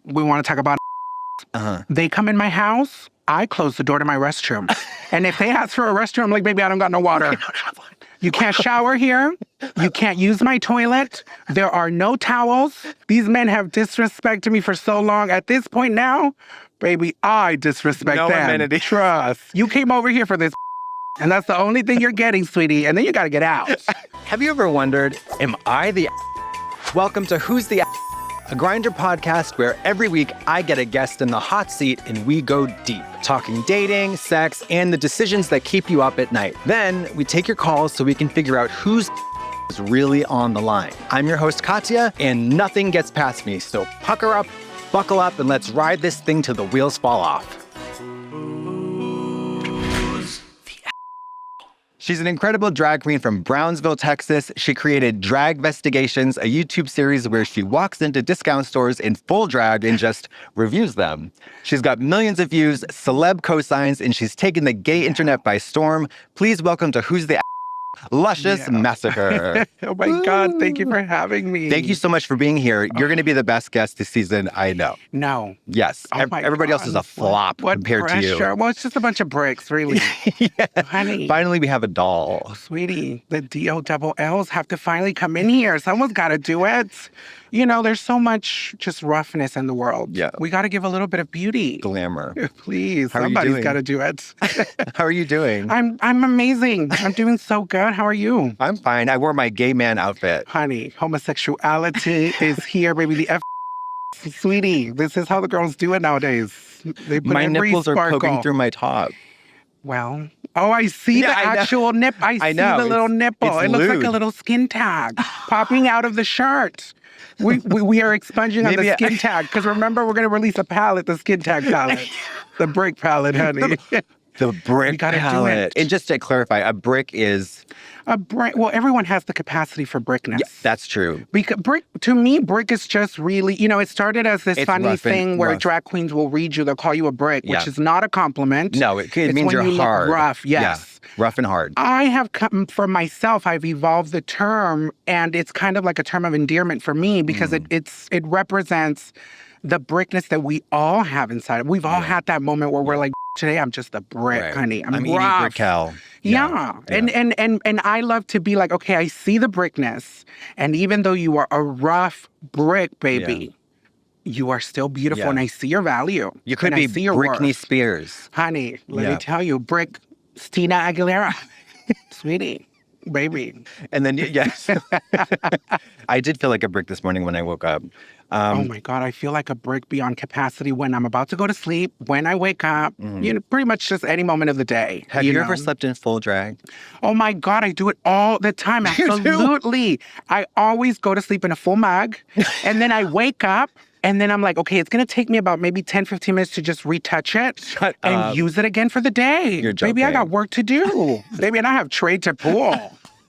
we want to talk about They come in my house, I close the door to my restroom. And if they ask for a restroom, I'm like, baby, I don't got no water. You can't shower here. You can't use my toilet. There are no towels. These men have disrespected me for so long. At this point now, baby, I disrespect them. Amenity. Trust. You came over here for this, and that's the only thing you're getting, sweetie. And then you got to get out. Have you ever wondered, am I the Welcome to Who's the a Grindr podcast where every week I get a guest in the hot seat and we go deep, talking dating, sex, and the decisions that keep you up at night. Then we take your calls so we can figure out who's is really on the line. I'm your host, Katya, and nothing gets past me. So pucker up, buckle up, and let's ride this thing till the wheels fall off. She's an incredible drag queen from Brownsville, Texas. She created Dragvestigations, a YouTube series where she walks into discount stores in full drag and just reviews them. She's got millions of views, celeb cosigns, and she's taken the gay internet by storm. Please welcome to Who's the Lushious Massacr. Oh my God, thank you for having me. Thank you so much for being here. You're going to be the best guest this season, I know. No. Yes. Oh Everybody else is a flop compared to you. Well, it's just a bunch of bricks, really. Yeah. Honey. Finally, we have a doll. Sweetie, the DOLLs have to finally come in here. Someone's got to do it. You know, there's so much just roughness in the world. Yeah. We got to give a little bit of beauty. Glamour. Please, How are you somebody's doing? got to do it. How are you doing? I'm amazing. I'm doing so good. How are you? I'm fine. I wore my gay man outfit. Honey, homosexuality is here, baby. The Sweetie, this is how the girls do it nowadays. They put My every nipples sparkle. are poking through my top. Well, oh, I see the actual nip. I see know. the little nipple. It looks like a little skin tag popping out of the shirt. We are expunging on the skin tag because remember, we're going to release a palette, the skin tag palette. The brick palette, honey. The brick gotta do palette. it. And just to clarify, a brick is... A brick. Well, everyone has the capacity for brickness. Yeah, that's true. Because to me, brick is just really, it started as this funny thing where drag queens will read you, they'll call you a brick, which is not a compliment. No, it means when you're hard. Look rough, yes. Yeah, rough and hard. I have come, for myself, I've evolved the term, and it's kind of like a term of endearment for me because it represents the brickness that we all have inside. We've all had that moment where we're like, today I'm just a brick, honey. I'm eating brick hell. Yeah. And I love to be like, okay, I see the brickness. And even though you are a rough brick, baby, you are still beautiful and I see your value. You could be Britney Spears. Honey, let me tell you, brick, Christina Aguilera. Sweetie, baby. And then, yes. I did feel like a brick this morning when I woke up. Oh my God, I feel like a brick beyond capacity when I'm about to go to sleep, when I wake up, pretty much just any moment of the day. Have you ever slept in full drag? Oh my God, I do it all the time. Absolutely. I always go to sleep in a full mug and then I wake up and then I'm like, okay, it's going to take me about maybe 10, 15 minutes to just retouch it and use it again for the day. You're joking. Baby, I got work to do. Baby, and I have trade to pull.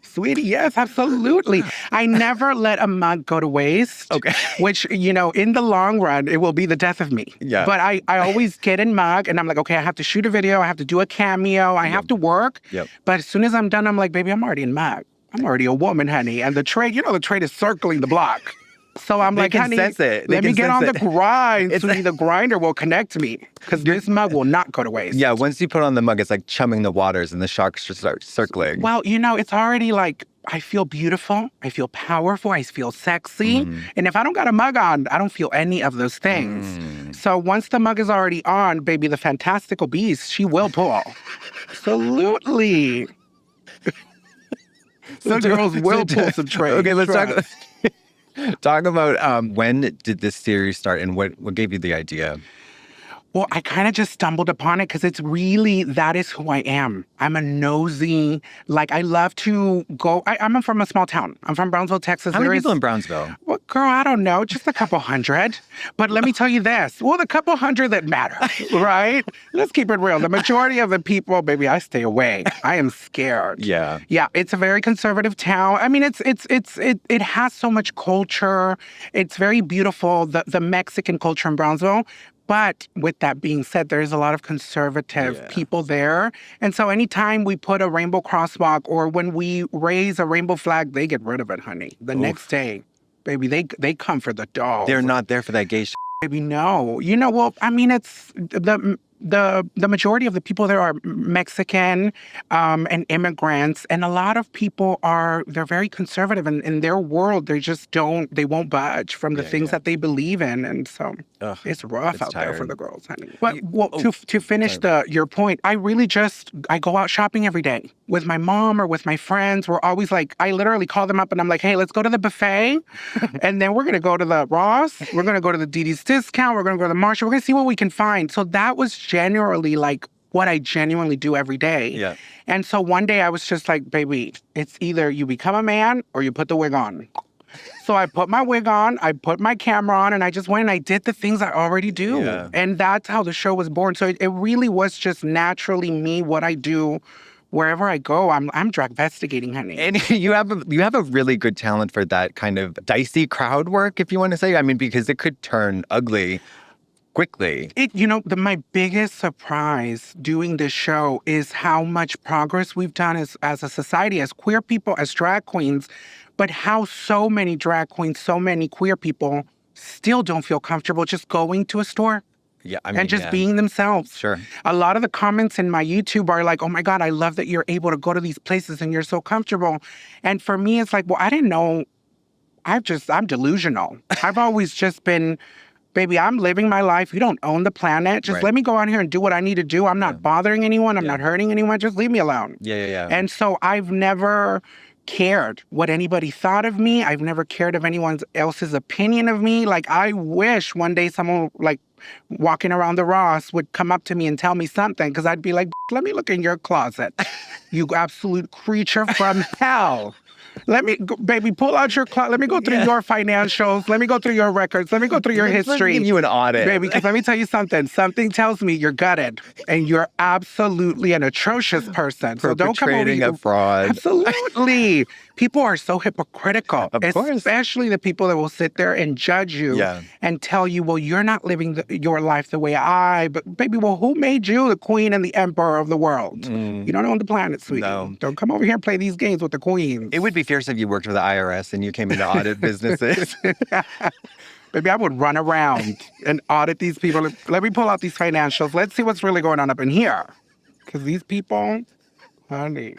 Sweetie, yes, absolutely. I never let a mug go to waste. Okay. Which, in the long run, it will be the death of me. Yeah. But I always get in mug and I'm like, okay, I have to shoot a video. I have to do a cameo. I have to work. Yep. But as soon as I'm done, I'm like, baby, I'm already in mug. I'm already a woman, honey. And the trade, the trade is circling the block. So I'm like, honey, sense it. Let me get on the grind. Sweetie, the grinder will connect me because this mug will not go to waste. Yeah, once you put on the mug, it's like chumming the waters and the sharks just start circling. Well, it's already like, I feel beautiful. I feel powerful. I feel sexy. And if I don't got a mug on, I don't feel any of those things. So once the mug is already on, baby, the fantastical beast, she will pull. Absolutely. The girls will pull some trade. Okay, let's talk about when did this series start and what gave you the idea? Well, I kind of just stumbled upon it because it's really, that is who I am. I'm a nosy, I love to go, I'm from a small town. I'm from Brownsville, Texas. How many people in Brownsville? Well, girl, I don't know, just a couple hundred. But let me tell you this, the couple hundred that matter, right? Let's keep it real. The majority of the people, baby, I stay away. I am scared. Yeah. Yeah, it's a very conservative town. I mean, it has so much culture. It's very beautiful, the Mexican culture in Brownsville. But with that being said, there's a lot of conservative people there. And so anytime we put a rainbow crosswalk or when we raise a rainbow flag, they get rid of it, honey. The next day, baby, they come for the dolls. They're not there for that gay shit. Baby, no. You know, well, I mean, it's the majority of the people there are Mexican and immigrants, and a lot of people they're very conservative, and in their world, they won't budge from the things that they believe in, and so it's rough out there for the girls, honey. But to finish your point, I go out shopping every day with my mom or with my friends. We're always like, I literally call them up and I'm like, hey, let's go to the buffet, and then we're gonna go to the Ross, we're gonna go to the DD's discount, we're gonna go to the Marshall, we're gonna see what we can find. So that was generally like what I genuinely do every day. Yeah. And so one day I was just like, baby, it's either you become a man or you put the wig on. So I put my wig on, I put my camera on, and I just went and I did the things I already do. Yeah. And that's how the show was born. So it really was just naturally me, what I do. Wherever I go, I'm dragvestigating, honey. And you have a really good talent for that kind of dicey crowd work, if you want to say. I mean, because it could turn ugly quickly. My biggest surprise doing this show is how much progress we've done as a society, as queer people, as drag queens, but how so many drag queens, so many queer people still don't feel comfortable just going to a store. Yeah, I mean, and just being themselves. Sure. A lot of the comments in my YouTube are like, oh my God, I love that you're able to go to these places and you're so comfortable. And for me, it's like, well, I didn't know. I'm delusional. I've always just been, baby, I'm living my life. You don't own the planet. Just let me go out here and do what I need to do. I'm not bothering anyone. I'm not hurting anyone. Just leave me alone. Yeah. And so I've never cared what anybody thought of me. I've never cared of anyone else's opinion of me. Like, I wish one day someone like walking around the Ross would come up to me and tell me something, because I'd be like, let me look in your closet, you absolute creature from hell. Let me, baby, pull out your closet. Let me go through your financials. Let me go through your records. Let me go through your history. Give you an audit. Baby, because let me tell you something. Something tells me you're gutted and you're absolutely an atrocious person. So don't come over here. A fraud. Absolutely. People are so hypocritical. Of course. Especially the people that will sit there and judge you and tell you, well, you're not living your life the way but baby, well, who made you the queen and the emperor of the world? You don't own the planet, sweetie. No. Don't come over here and play these games with the queens. It would be fierce if you worked for the IRS and you came into audit businesses. Baby, I would run around and audit these people. Let me pull out these financials. Let's see what's really going on up in here. Because these people, honey.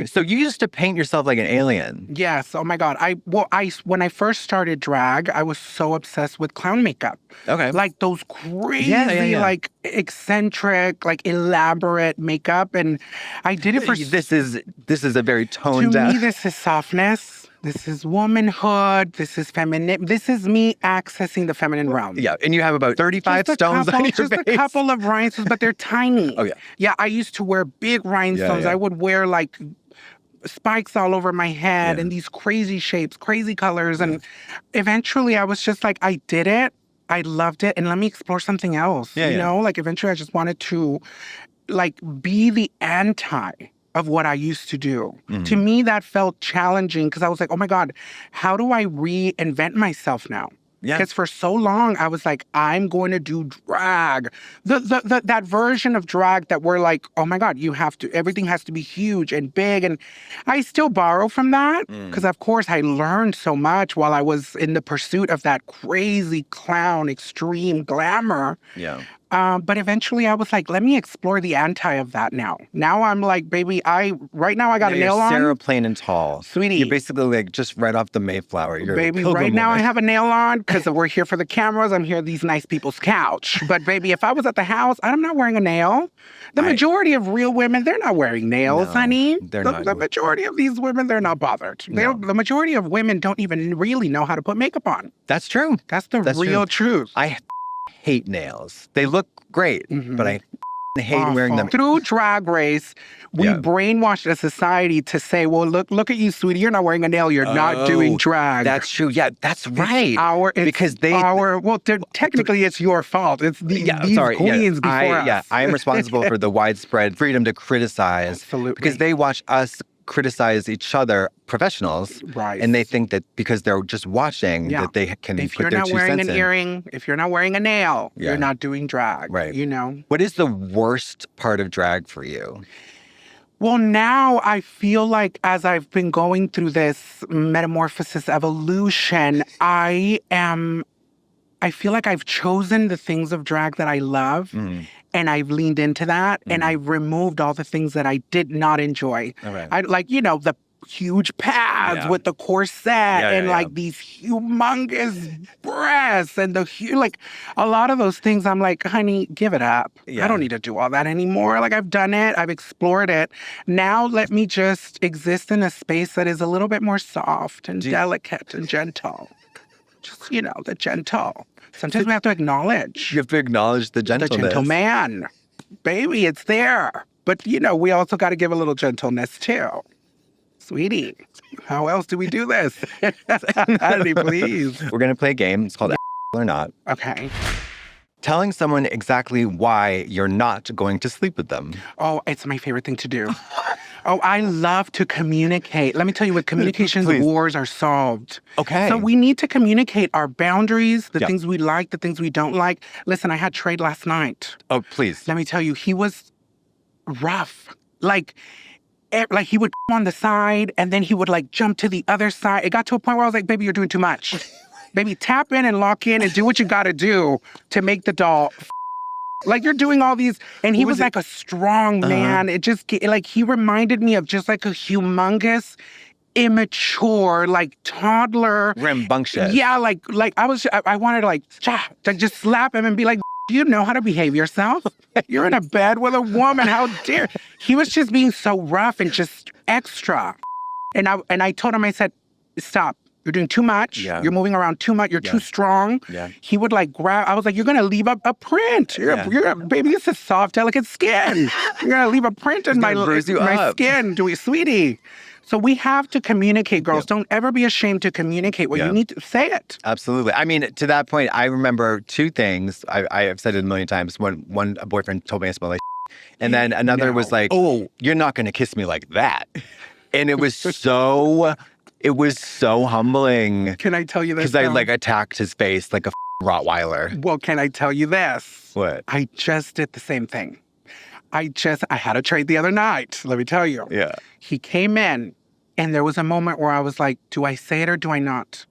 So you used to paint yourself like an alien. Yes. Oh my God. When I first started drag, I was so obsessed with clown makeup. Okay. Like those crazy, like eccentric, like elaborate makeup, and I did it for. This is a very toned down. To me, this is softness. This is womanhood. This is feminine. This is me accessing the feminine realm. Yeah, and you have about 35 stones on your face. Just a couple of rhinestones, but they're tiny. Oh, yeah. Yeah, I used to wear big rhinestones. I would wear like spikes all over my head and these crazy shapes, crazy colors. And eventually I was just like, I did it. I loved it. And let me explore something else. You know, like eventually I just wanted to like be the anti of what I used to do. To me, that felt challenging because I was like, oh my God, how do I reinvent myself now? Because for so long, I was like, I'm going to do drag. That version of drag that we're like, oh my God, everything has to be huge and big. And I still borrow from that because, of course, I learned so much while I was in the pursuit of that crazy clown, extreme glamour. Yeah. But eventually I was like, let me explore the anti of that now. Now I'm like, baby, right now I got a nail on. Sarah Plain and Tall. Sweetie. You're basically like just right off the Mayflower. You're baby, right now I have a nail on because we're here for the cameras. I'm here at these nice people's couch. But baby, if I was at the house, I'm not wearing a nail. The majority of real women, they're not wearing nails, honey. The majority of these women, they're not bothered. No. The majority of women don't even really know how to put makeup on. That's true. That's the real truth. I hate nails. They look great, but I hate wearing them. Through Drag Race, we brainwashed a society to say, well, look at you, sweetie. You're not wearing a nail. You're not doing drag. That's true. Yeah, that's right. Technically, it's your fault. It's these queens before us. Yeah, I am responsible for the widespread freedom to criticize. Absolutely. Because they watch us criticize each other, professionals, right? And they think that because they're just watching that they can put their 2 cents in. If you're not wearing an earring, if you're not wearing a nail, you're not doing drag, right? You know. What is the worst part of drag for you? Well, now I feel like as I've been going through this metamorphosis evolution, I I feel like I've chosen the things of drag that I love, and I've leaned into that, and I've removed all the things that I did not enjoy. Okay. I like, the huge pads with the corset and like these humongous breasts and like a lot of those things. I'm like, honey, give it up. I don't need to do all that anymore. Like, I've done it. I've explored it. Now let me just exist in a space that is a little bit more soft and delicate and gentle. Just, the gentle. Sometimes we have to acknowledge. You have to acknowledge the gentleness. The gentleman. Baby, it's there. But, we also got to give a little gentleness, too. Sweetie, how else do we do this? Honey, please. We're going to play a game. It's called or Not. Okay. Telling someone exactly why you're not going to sleep with them. Oh, it's my favorite thing to do. Oh, I love to communicate. Let me tell you, with communications, wars are solved. Okay. So we need to communicate our boundaries, the things we like, the things we don't like. Listen, I had Trade last night. Oh, please. Let me tell you, he was rough. Like he would on the side, and then he would like jump to the other side. It got to a point where I was like, baby, you're doing too much. Baby, tap in and lock in and do what you got to do to make the doll. Like, you're doing all these, and he was like a strong man. It just, like, he reminded me of just like a humongous, immature, like toddler. Rambunctious. Yeah, like I wanted to to just slap him and be like, do you know how to behave yourself? You're in a bed with a woman. How dare? He was just being so rough and just extra. And I told him, I said, stop. You're doing too much. Yeah. You're moving around too much. You're too strong. Yeah. He would like grab. I was like, you're going to leave a print. Baby, this is soft, delicate skin. You're going to leave a print in my skin, sweetie. So we have to communicate, girls. Don't ever be ashamed to communicate. You need to say it. Absolutely. I mean, to that point, I remember two things. I have said it a million times. One, a boyfriend told me I smell like and then another was like, oh, you're not going to kiss me like that. And it was so... It was so humbling. Can I tell you this? Because I attacked his face like a Rottweiler. Well, can I tell you this? What? I just did the same thing. I had a trade the other night, let me tell you. Yeah. He came in, and there was a moment where I was like, do I say it or do I not?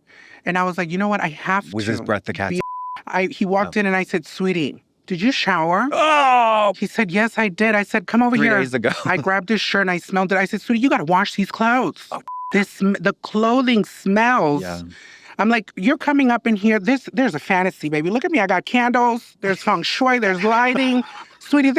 And I was like, you know what? I have to. Was his breath the cat's? He walked in and I said, sweetie, did you shower? Oh! He said, yes, I did. I said, come over here. 3 days ago. I grabbed his shirt and I smelled it. I said, sweetie, you got to wash these clothes. Oh. The clothing smells. Yeah. I'm like, you're coming up in here. There's a fantasy, baby. Look at me. I got candles. There's feng shui. There's lighting. Sweetie,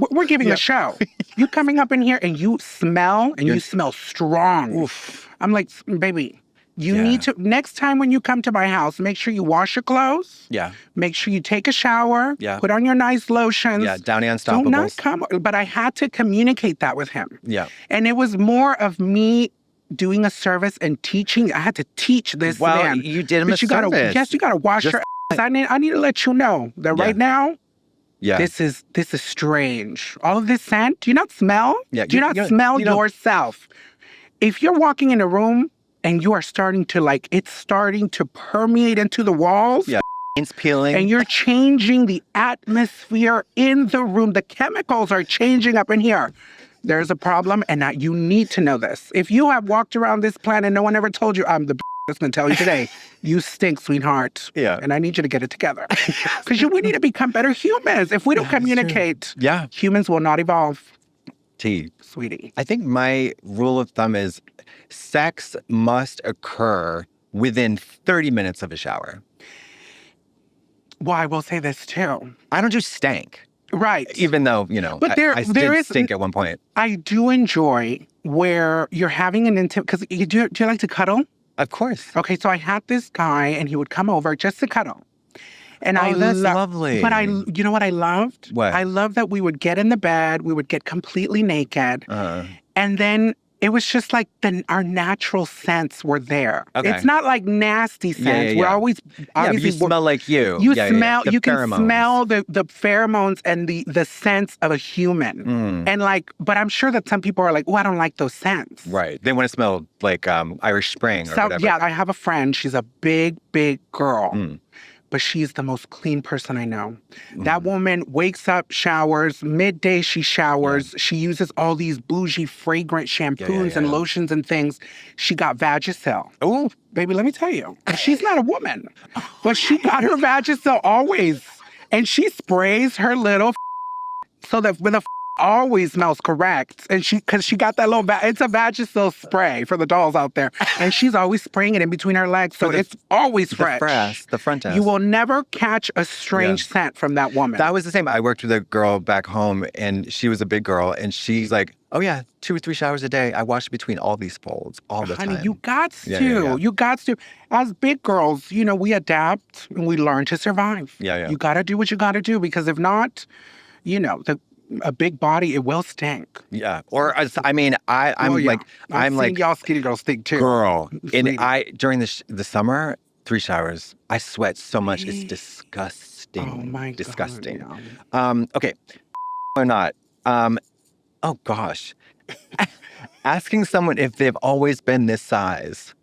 we're giving a show. You coming up in here and you smell, and you smell strong. Oof. I'm like, baby, you need to, next time when you come to my house, make sure you wash your clothes. Yeah. Make sure you take a shower. Yeah. Put on your nice lotions. Yeah, Downy Unstoppables. Do not come. But I had to communicate that with him. Yeah. And it was more of me doing a service and teaching. I had to teach this man. You did him a service. Yes, you got to wash your ass. I need to let you know that right now, this is strange. All of this scent, do you not smell? Yeah, do you not smell yourself? If you're walking in a room and you are starting to it's starting to permeate into the walls. Yeah, it's peeling. And you're changing the atmosphere in the room. The chemicals are changing up in here. There's a problem, and you need to know this. If you have walked around this planet and no one ever told you, I'm the that's going to tell you today, you stink, sweetheart. Yeah. And I need you to get it together. Because we need to become better humans. If we don't communicate, humans will not evolve. Sweetie. I think my rule of thumb is sex must occur within 30 minutes of a shower. Well, I will say this, too. I don't do stank. Right. Even though, but I did stink at one point. I do enjoy where you're having an intimate, because do you like to cuddle? Of course. Okay, so I had this guy, and he would come over just to cuddle. And that's lovely. But you know what I loved? What? I loved that we would get in the bed, we would get completely naked, and then it was just like our natural scents were there. Okay. It's not like nasty scents. We're always obviously you smell like you. You smell. You can pheromones. smell the pheromones and the scents of a human. And but I'm sure that some people are like, oh, I don't like those scents. Right. They want to smell like Irish Spring or whatever. Yeah, I have a friend. She's a big girl. but she's the most clean person I know. That woman wakes up, showers, midday she showers. She uses all these bougie, fragrant shampoos and lotions and things. She got Vagisil. Oh, Baby, let me tell you, she's not a woman, but she got her Vagisil always. And she sprays her little so that when the always smells correct. And because she got that little, it's a Vagisil spray for the dolls out there. And she's always spraying it in between her legs. So it's always fresh. The front desk. You will never catch a strange scent from that woman. That was the same. I worked with a girl back home and she was a big girl and she's like, oh yeah, 2 or 3 showers a day. I wash between all these folds all the time. Honey, you got to. You got to. As big girls, we adapt and we learn to survive. Yeah. You got to do what you got to do because if not, a big body, it will stink. Yeah. Or, I'm like, y'all skinny girls stink too. Girl. And during the summer, 3 showers, I sweat so much. It's disgusting. Oh my God. Disgusting. Okay. Or not. Oh gosh. Asking someone if they've always been this size.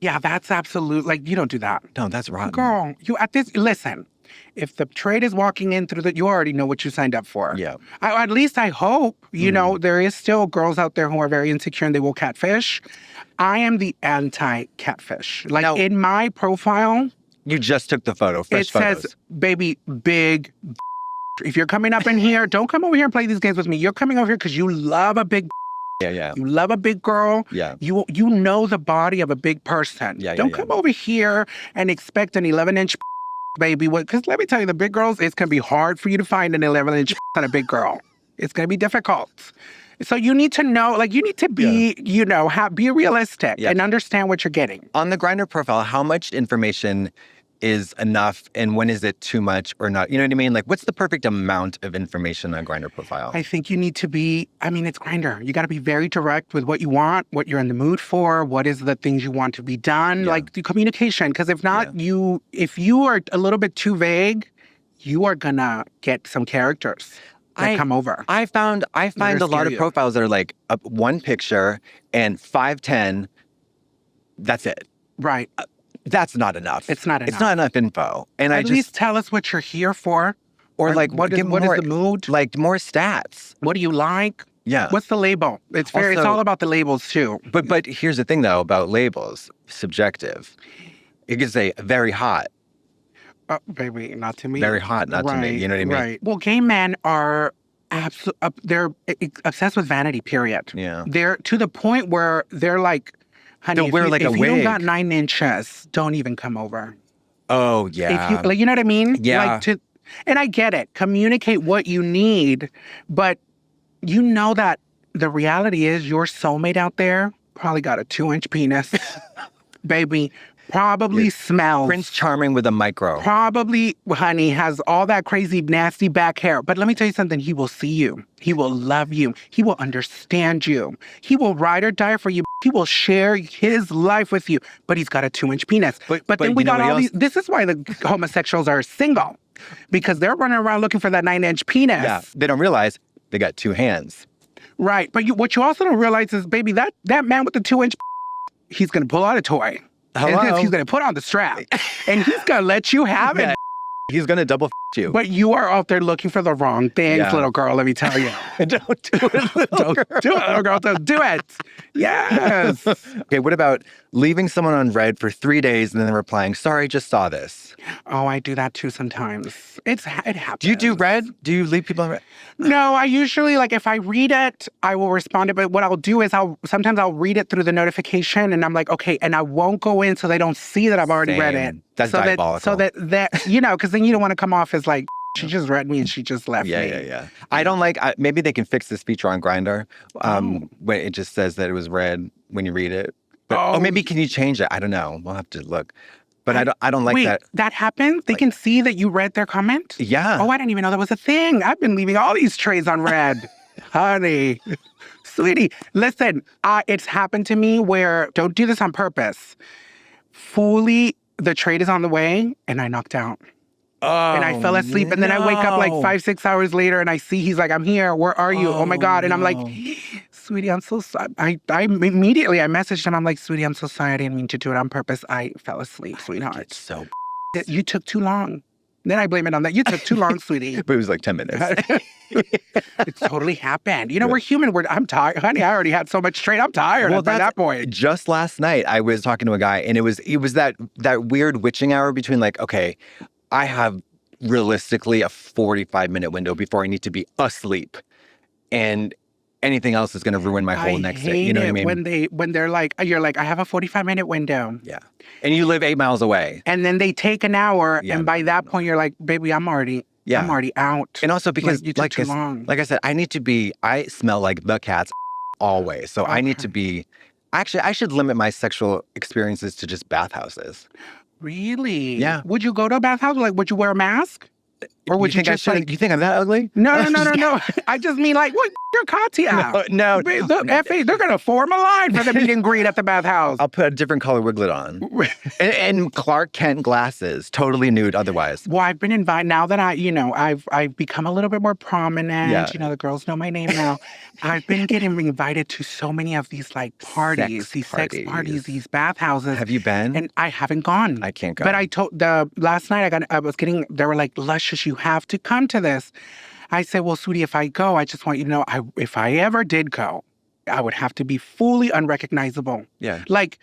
Yeah, that's absolute. You don't do that. No, that's rotten. Girl, listen. If the trade is walking in through you already know what you signed up for. Yeah. At least I hope, there is still girls out there who are very insecure and they will catfish. I am the anti-catfish. Now, in my profile. You just took the photo, fresh photos. Says, baby, big. If you're coming up in here, don't come over here and play these games with me. You're coming over here because you love a big. Yeah. You love a big girl. Yeah. You know the body of a big person. Don't come over here and expect an 11-inch baby. Because let me tell you, the big girls, it's going to be hard for you to find an 11-inch on a big girl. It's going to be difficult. So you need to know, you need to be, be realistic and understand what you're getting. On the Grindr profile, how much information is enough and when is it too much or not? You know what I mean? What's the perfect amount of information on a Grindr profile? I think you need to be, it's Grindr. You got to be very direct with what you want, what you're in the mood for, what is the things you want to be done, the communication. Because if not, if you are a little bit too vague, you are going to get some characters that come over. I find a lot of profiles that are one picture and 5'10", that's it. Right. That's not enough. It's not enough. It's not enough info. And at least tell us what you're here for. Or what is the mood? More stats. What do you like? Yeah. What's the label? It's all about the labels too. But here's the thing though about labels. Subjective. It could say very hot. Baby, not to me. Very hot, not to me. You know what I mean? Right. Well, gay men are they're obsessed with vanity, period. Yeah. They're to the point where they're like, honey, if you don't got 9 inches, don't even come over. Oh, yeah. If you, you know what I mean? Yeah. And I get it. Communicate what you need, but you know that the reality is your soulmate out there probably got a 2-inch penis. Baby, probably smells. Prince Charming with a micro. Probably, honey, has all that crazy, nasty back hair. But let me tell you something. He will see you. He will love you. He will understand you. He will ride or die for you. He will share his life with you. But he's got a 2-inch penis. But then we got all these. This is why the homosexuals are single. Because they're running around looking for that 9-inch penis. Yeah. They don't realize they got 2 hands. Right. But what you also don't realize is, baby, that man with the 2-inch, he's going to pull out a toy. Hello? And he's going to put on the strap. And he's going to let you have it. He's going to double you. But you are out there looking for the wrong things, little girl, let me tell you. Don't do it, little girl. Don't do it, little girl. Don't do it. Yes. Okay, what about leaving someone on red for 3 days and then replying, sorry, just saw this? Oh, I do that too sometimes. It happens. Do you do red? Do you leave people on red? No, I usually, if I read it, I will respond to it. But what I'll do is sometimes I'll read it through the notification and I'm like, okay, and I won't go in so they don't see that I've already read it. That's diabolical. So that because then you don't want to come off as she just read me and she just left me. Yeah. I don't maybe they can fix this feature on Grindr when it just says that it was read when you read it. But, maybe can you change it? I don't know. We'll have to look. But I don't like that. That happened? They can see that you read their comment? Yeah. Oh, I didn't even know that was a thing. I've been leaving all these trays unread. Honey. Sweetie. Listen, it's happened to me where, don't do this on purpose. Fully, the trade is on the way and I knocked out. Oh, and I fell asleep. And then I wake up 5-6 hours later and I see he's like, I'm here. Where are you? Oh my God. And I'm like, sweetie, I'm so sorry. I immediately messaged him. I'm like, sweetie, I'm so sorry. I didn't mean to do it on purpose. I fell asleep, sweetheart. It's so You took too long. Then I blame it on that. You took too long, sweetie. But it was like 10 minutes. It totally happened. You know, we're human. I'm tired. Honey, I already had so much trade. I'm tired by that point. Just last night, I was talking to a guy, and it was that weird witching hour between like, okay, I have realistically a 45-minute window before I need to be asleep. And anything else is going to ruin my whole next day. You know what I mean? When they're like, you're like, I have a 45-minute window. Yeah. And you live 8 miles away. And then they take an hour. And by that point, you're like, baby, I'm already out. And also because you took too long. Like I said, I smell like the cat's always. So I need to be, actually, I should limit my sexual experiences to just bathhouses. Really? Yeah. Would you go to a bathhouse? Like, would you wear a mask? Or would you just like... You think I'm that ugly? No. I just mean like, what? You're Katya. No. The FA, they're going to form a line for the meet and greet at the bathhouse. I'll put a different color wiglet on. and Clark Kent glasses, totally nude otherwise. Well, I've been invited, now that I've become a little bit more prominent. Yeah. You know, the girls know my name now. I've been getting invited to so many of these like parties, sex parties, these bathhouses. Have you been? And I haven't gone. I can't go. But last night they were like, Luscious, you have to come to this. I said, well, sweetie, if I go, I just want you to know, if I ever did go, I would have to be fully unrecognizable. Yeah. Like,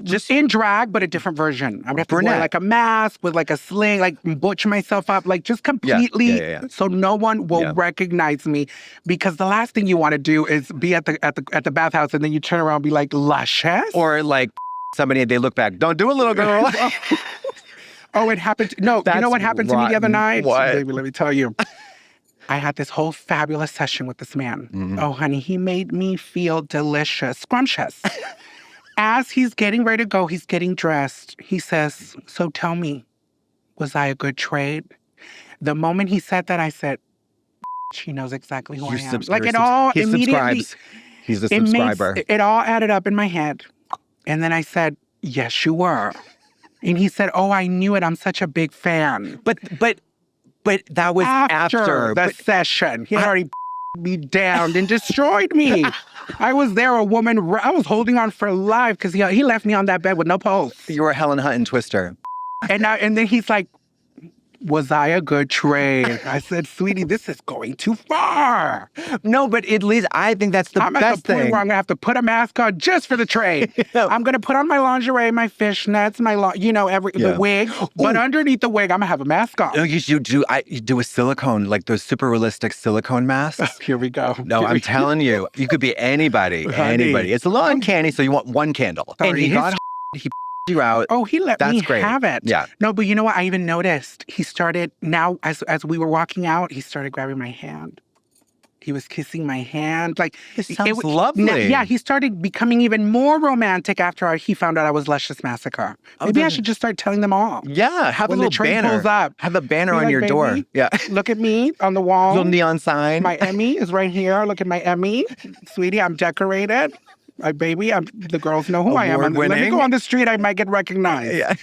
just in drag, but a different version. I would have to wear like a mask with like a sling, like butch myself up, like just completely so no one will recognize me. Because the last thing you want to do is be at the bathhouse and then you turn around and be like, Luscious? Or like somebody, they look back, don't do it, little girl. Oh, it happened. No, you know what happened to me the other night? What? Baby, let me tell you. I had this whole fabulous session with this man. Mm-hmm. Oh, honey, he made me feel delicious, scrumptious. As he's getting ready to go, he's getting dressed. He says, so tell me, was I a good trade? The moment he said that, I said, he knows exactly who I am. Like it all he immediately. Subscribes. He's a subscriber. It all added up in my head. And then I said, yes, you were. And he said, oh, I knew it. I'm such a big fan. But that was after the session. He had already me down and destroyed me. I was there, a woman. I was holding on for life because he left me on that bed with no pulse. You were a Helen Hutton twister. And then he's like, was I a good trade? I said, sweetie, this is going too far. No, but at least I think that's the best thing. I'm at the point where I'm going to have to put a mask on just for the trade. I'm going to put on my lingerie, my fishnets, the wig. But underneath the wig, I'm going to have a mask on. No, you do a silicone, like those super realistic silicone masks. Here we go. No, I'm telling you, you could be anybody. Anybody. It's a little uncanny, so you want one candle. And he you out. Oh, he let me have it. Yeah. No, but you know what? I even noticed he started now as we were walking out, he started grabbing my hand. He was kissing my hand. Like it sounds lovely. Yeah, he started becoming even more romantic after he found out I was Lushious Massacr. Maybe I should just start telling them all. Yeah, have when a little banner. Pulls up, have a banner on your door. Yeah. Look at me on the wall. Little neon sign. My Emmy is right here. Look at my Emmy. Sweetie, I'm decorated. The girls know who I am. Let me go on the street, I might get recognized. Yeah.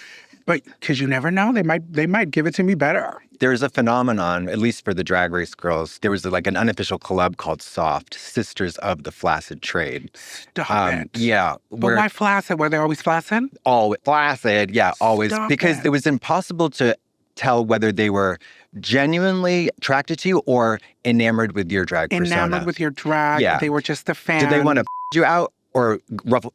But because you never know, they might give it to me better. There's a phenomenon, at least for the Drag Race girls. There was like an unofficial club called SOFT, Sisters of the Flaccid Trade. Stop it. Yeah. But why flaccid? Were they always flaccid? Always flaccid, yeah, always. Stop because it was impossible to tell whether they were genuinely attracted to you or enamored with your drag persona. Enamored with your drag. Yeah. They were just a fan. Did they want to you out? Or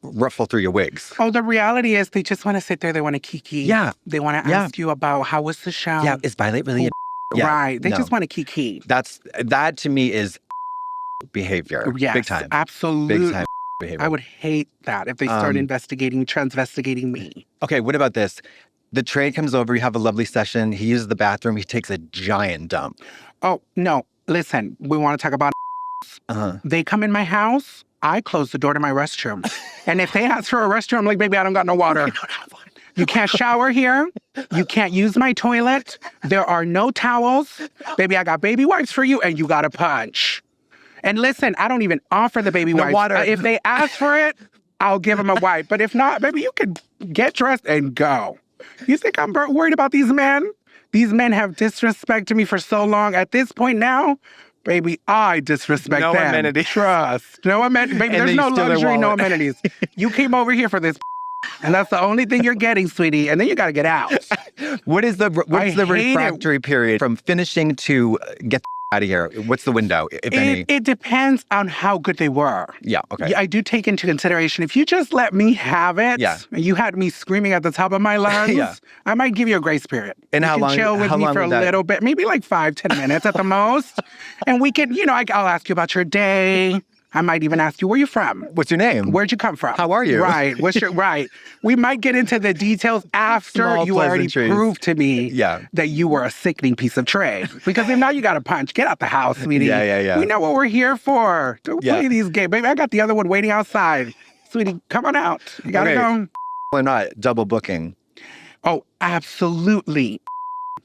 ruffle through your wigs? Oh, the reality is they just want to sit there. They want to kiki. Yeah. They want to ask you about how was the show. Yeah, is Violet really Right. They just want to kiki. That to me is behavior. Yes, big time. Absolutely. Big time behavior. I would hate that if they start transvestigating me. Okay, what about this? The trade comes over, you have a lovely session, he uses the bathroom, he takes a giant dump. Oh, no. Listen, we want to talk about They come in my house, I close the door to my restroom. And if they ask for a restroom, I'm like, baby, I don't got no water. You can't shower here. You can't use my toilet. There are no towels. Baby, I got baby wipes for you, and you got a punch. And listen, I don't even offer the baby wipes. Water. If they ask for it, I'll give them a wipe. But if not, baby, you can get dressed and go. You think I'm worried about these men? These men have disrespected me for so long. At this point now, baby, I disrespect them. No amenity. Trust. No amenity. Baby, there's no luxury, no amenities. You came over here for this. And that's the only thing you're getting, sweetie. And then you got to get out. What's the hate it. refractory period from finishing to get out of here? What's the window, if any? It depends on how good they were. Yeah, okay. I do take into consideration, if you just let me have it, and you had me screaming at the top of my lungs, I might give you a grace period. And you how can long? chill with me for a little bit, maybe like 5-10 minutes at the most. And we can, I'll ask you about your day. I might even ask you, where you from? What's your name? Where'd you come from? How are you? Right. Right. We might get into the details after you already proved to me that you were a sickening piece of trash. Because if now you got a punch, get out the house, sweetie. Yeah. We know what we're here for. Don't play these games. Baby, I got the other one waiting outside. Sweetie, come on out. You gotta go. Or not, double booking. Oh, absolutely.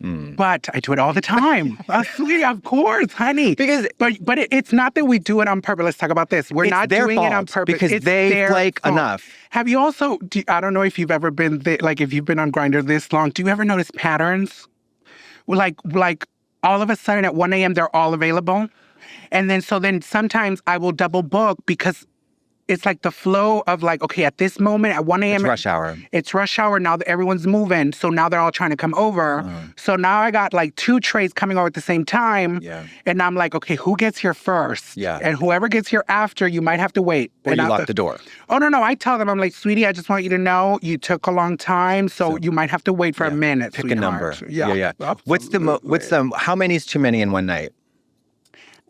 But I do it all the time. Sweetie, of course, honey. But it's not that we do it on purpose. Let's talk about this. We're not doing it on purpose. Because they flake enough. Have you also, I don't know if you've ever been, if you've been on Grindr this long, do you ever notice patterns? Like all of a sudden at 1 a.m. they're all available. And then sometimes I will double book because it's like the flow of okay, at this moment at 1 a.m. It's rush hour. It's rush hour. Now that everyone's moving. So now they're all trying to come over. So now I got 2 trays coming over at the same time. Yeah. And I'm like, okay, who gets here first? Yeah. And whoever gets here after, you might have to wait. Or you lock the door. Oh, no. I tell them, I'm like, sweetie, I just want you to know you took a long time. So you might have to wait for a minute, Pick sweetheart. a number. Yeah. What's how many is too many in one night?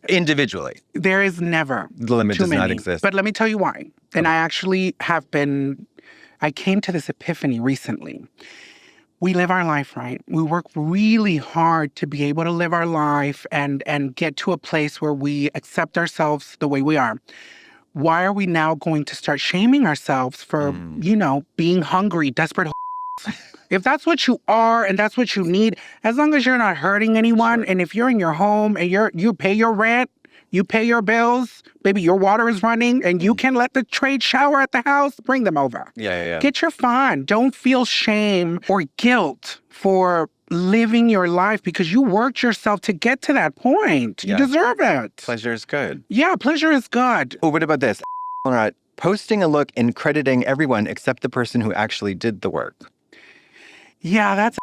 Individually. There is never the limit too does many. not exist. But let me tell you why. And I actually I came to this epiphany recently. We live our life, right? We work really hard to be able to live our life and get to a place where we accept ourselves the way we are. Why are we now going to start shaming ourselves for, being hungry, desperate? If that's what you are and that's what you need, as long as you're not hurting anyone, and if you're in your home and you pay your rent, you pay your bills, baby, your water is running, and you can let the trade shower at the house, bring them over. Yeah. Get your fun. Don't feel shame or guilt for living your life because you worked yourself to get to that point. You deserve it. Pleasure is good. Yeah, pleasure is good. Oh, what about this? All right. Posting a look and crediting everyone except the person who actually did the work. Yeah, that's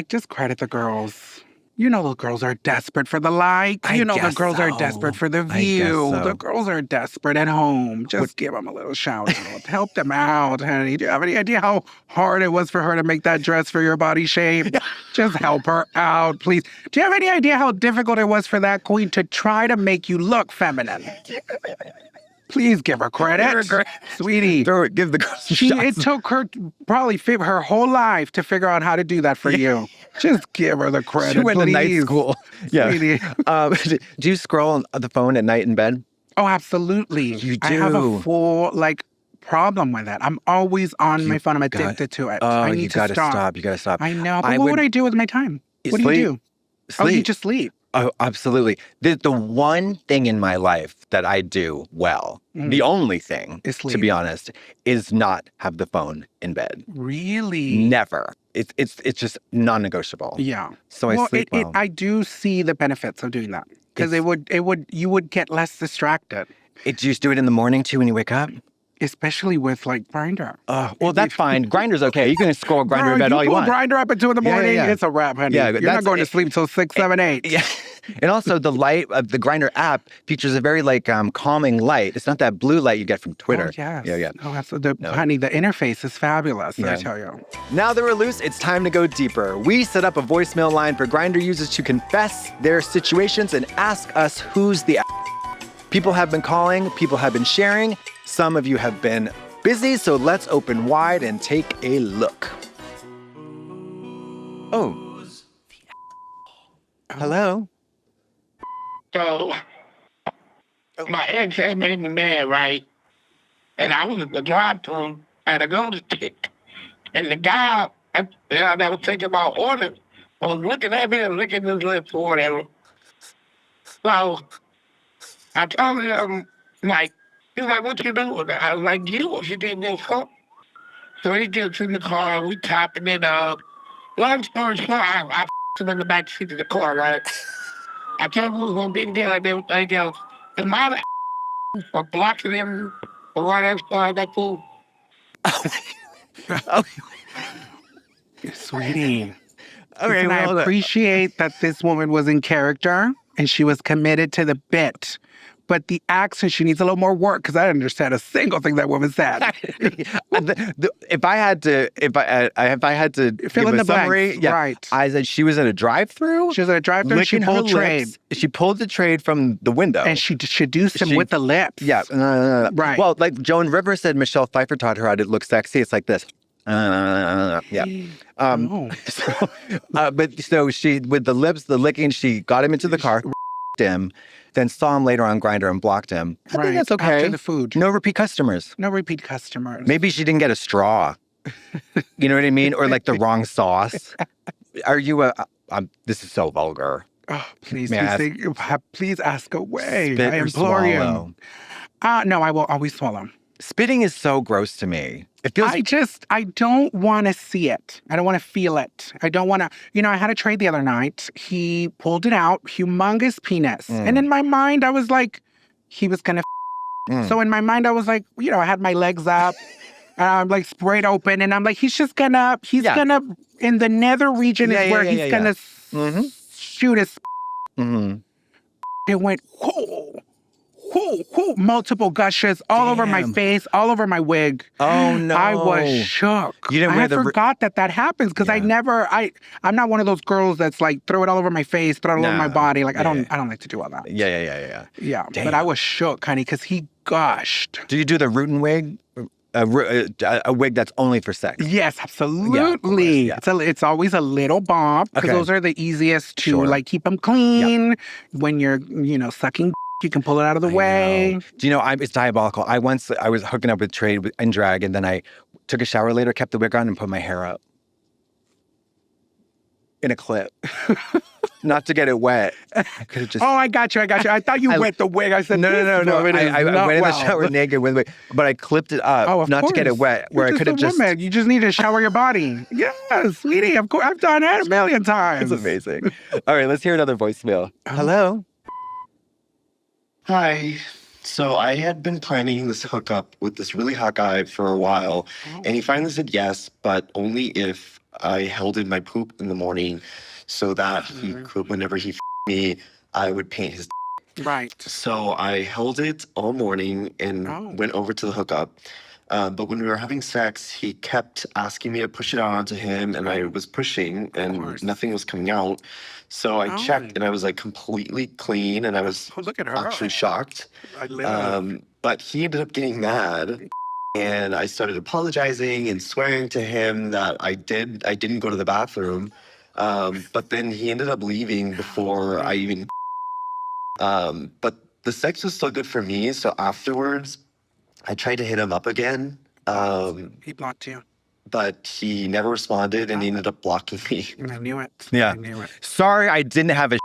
just credit the girls. You know the girls are desperate for the likes. The girls are desperate for the view. The girls are desperate at home. Just give them a little shout out. Help them out, honey. Do you have any idea how hard it was for her to make that dress for your body shape? Just help her out, please. Do you have any idea how difficult it was for that queen to try to make you look feminine? Please give her credit. Sweetie. Give the girl some shots. It took her probably her whole life to figure out how to do that for you. Just give her the credit, She went to night please. school. Yeah. Do you scroll on the phone at night in bed? Oh, absolutely. You do? I have a full, problem with that. I'm always on my phone. I'm addicted to it. Oh, I need you to gotta stop. You gotta stop. I know. But what would I do with my time? What do you do? Sleep. Oh, you just sleep. Oh, absolutely. The one thing in my life that I do well, the only thing, to be honest, is not have the phone in bed. Really? Never. It's just non-negotiable. Yeah. So I sleep well. I do see the benefits of doing that because you would get less distracted. You just do it in the morning too when you wake up? Especially with Grindr. Well, that's fine. Grindr's okay. You can scroll Grindr in bed all you want. Grindr up at 2 a.m, it's a wrap, honey. You're not going to sleep till 6, 7, 8. Yeah. And also the light of the Grindr app features a very calming light. It's not that blue light you get from Twitter. Oh, yes. Yeah. Oh, absolutely. Honey, the interface is fabulous, I tell you. Now that we're loose, it's time to go deeper. We set up a voicemail line for Grindr users to confess their situations and ask us who's the People have been calling, people have been sharing. Some of you have been busy, so let's open wide and take a look. Oh. Hello? So, my ex had made me mad, right? And I was at the drive-thru at a golden stick. And the guy that was taking my order was looking at me and licking his lips or whatever. So, I told him, he's like, what you doing? I was like, you didn't get fucked. So he gets in the car, we topping it up. Long story short, I him in the back seat of the car, right? I told him we was gonna be there like everything else. And my for blocking him for right outside that fool. Oh, Sweetie. okay, And I well, appreciate that this woman was in character and she was committed to the bit. But the accent, she needs a little more work because I didn't understand a single thing that woman said. if I had to Fill give in a the summary, blanks, right. I said she was at a drive-through. She was at a drive-thru and she licking her pulled trade. lips. She pulled the trade from the window. And she seduced him with the lips. Yeah. Right. Well, like Joan Rivers said, Michelle Pfeiffer taught her how to look sexy. It's like this. Yeah. Oh. But so she, with the lips, the licking, she got him into the car, him, then saw him later on Grindr and blocked him. I think that's okay. After the food. No repeat customers. No repeat customers. Maybe she didn't get a straw. You know what I mean? Or like the wrong sauce. Are you this is so vulgar. Oh, please ask away. Spit I or implore swallow? you. No, I will always swallow. Spitting is so gross to me. It feels. I don't want to see it. I don't want to feel it. I don't want to. I had a trade the other night. He pulled it out, humongous penis. And in my mind, I was like, he was going to. So in my mind, I was like, I had my legs up. And I'm like sprayed open. And I'm like, he's going to, in the nether region is where he's going to shoot his. It went, whoa. Multiple gushes all over my face, all over my wig. Oh no! I was shook. You didn't wear forgot that happens because I'm not one of those girls that's like throw it all over my face, throw it all over my body. Like I don't like to do all that. Yeah. Yeah, Damn. but I was shook, honey, because he gushed. Do you do the Rootin' wig? A wig that's only for sex? Yes, absolutely. Yeah. It's always a little bob because those are the easiest to like keep them clean. Yep. When you're sucking. You can pull it out of the way. Do you know, it's diabolical. I was hooking up with trade in drag, and then I took a shower later, kept the wig on, and put my hair up. In a clip. Not to get it wet. I could have just... Oh, I got you. I thought you wet the wig. I said, no. I went in the shower naked with wig, but I clipped it up, not to get it wet, where I could have just... You just need to shower your body. Yeah, sweetie, of course. I've done that a million times. It's amazing. All right, let's hear another voicemail. Hello? Hi. So I had been planning this hookup with this really hot guy for a while, and he finally said yes, but only if I held in my poop in the morning so that he could, whenever he me, I would paint his. Right. So I held it all morning and went over to the hookup. But when we were having sex, he kept asking me to push it onto him, and I was pushing, and nothing was coming out. So I checked, and I was like completely clean, and I was actually shocked. But he ended up getting mad, and I started apologizing and swearing to him that I didn't go to the bathroom. But then he ended up leaving before I even. But the sex was still good for me, so afterwards, I tried to hit him up again. He blocked you. But he never responded, and he ended up blocking me. I knew it. Yeah. I knew it. Sorry, I didn't have a.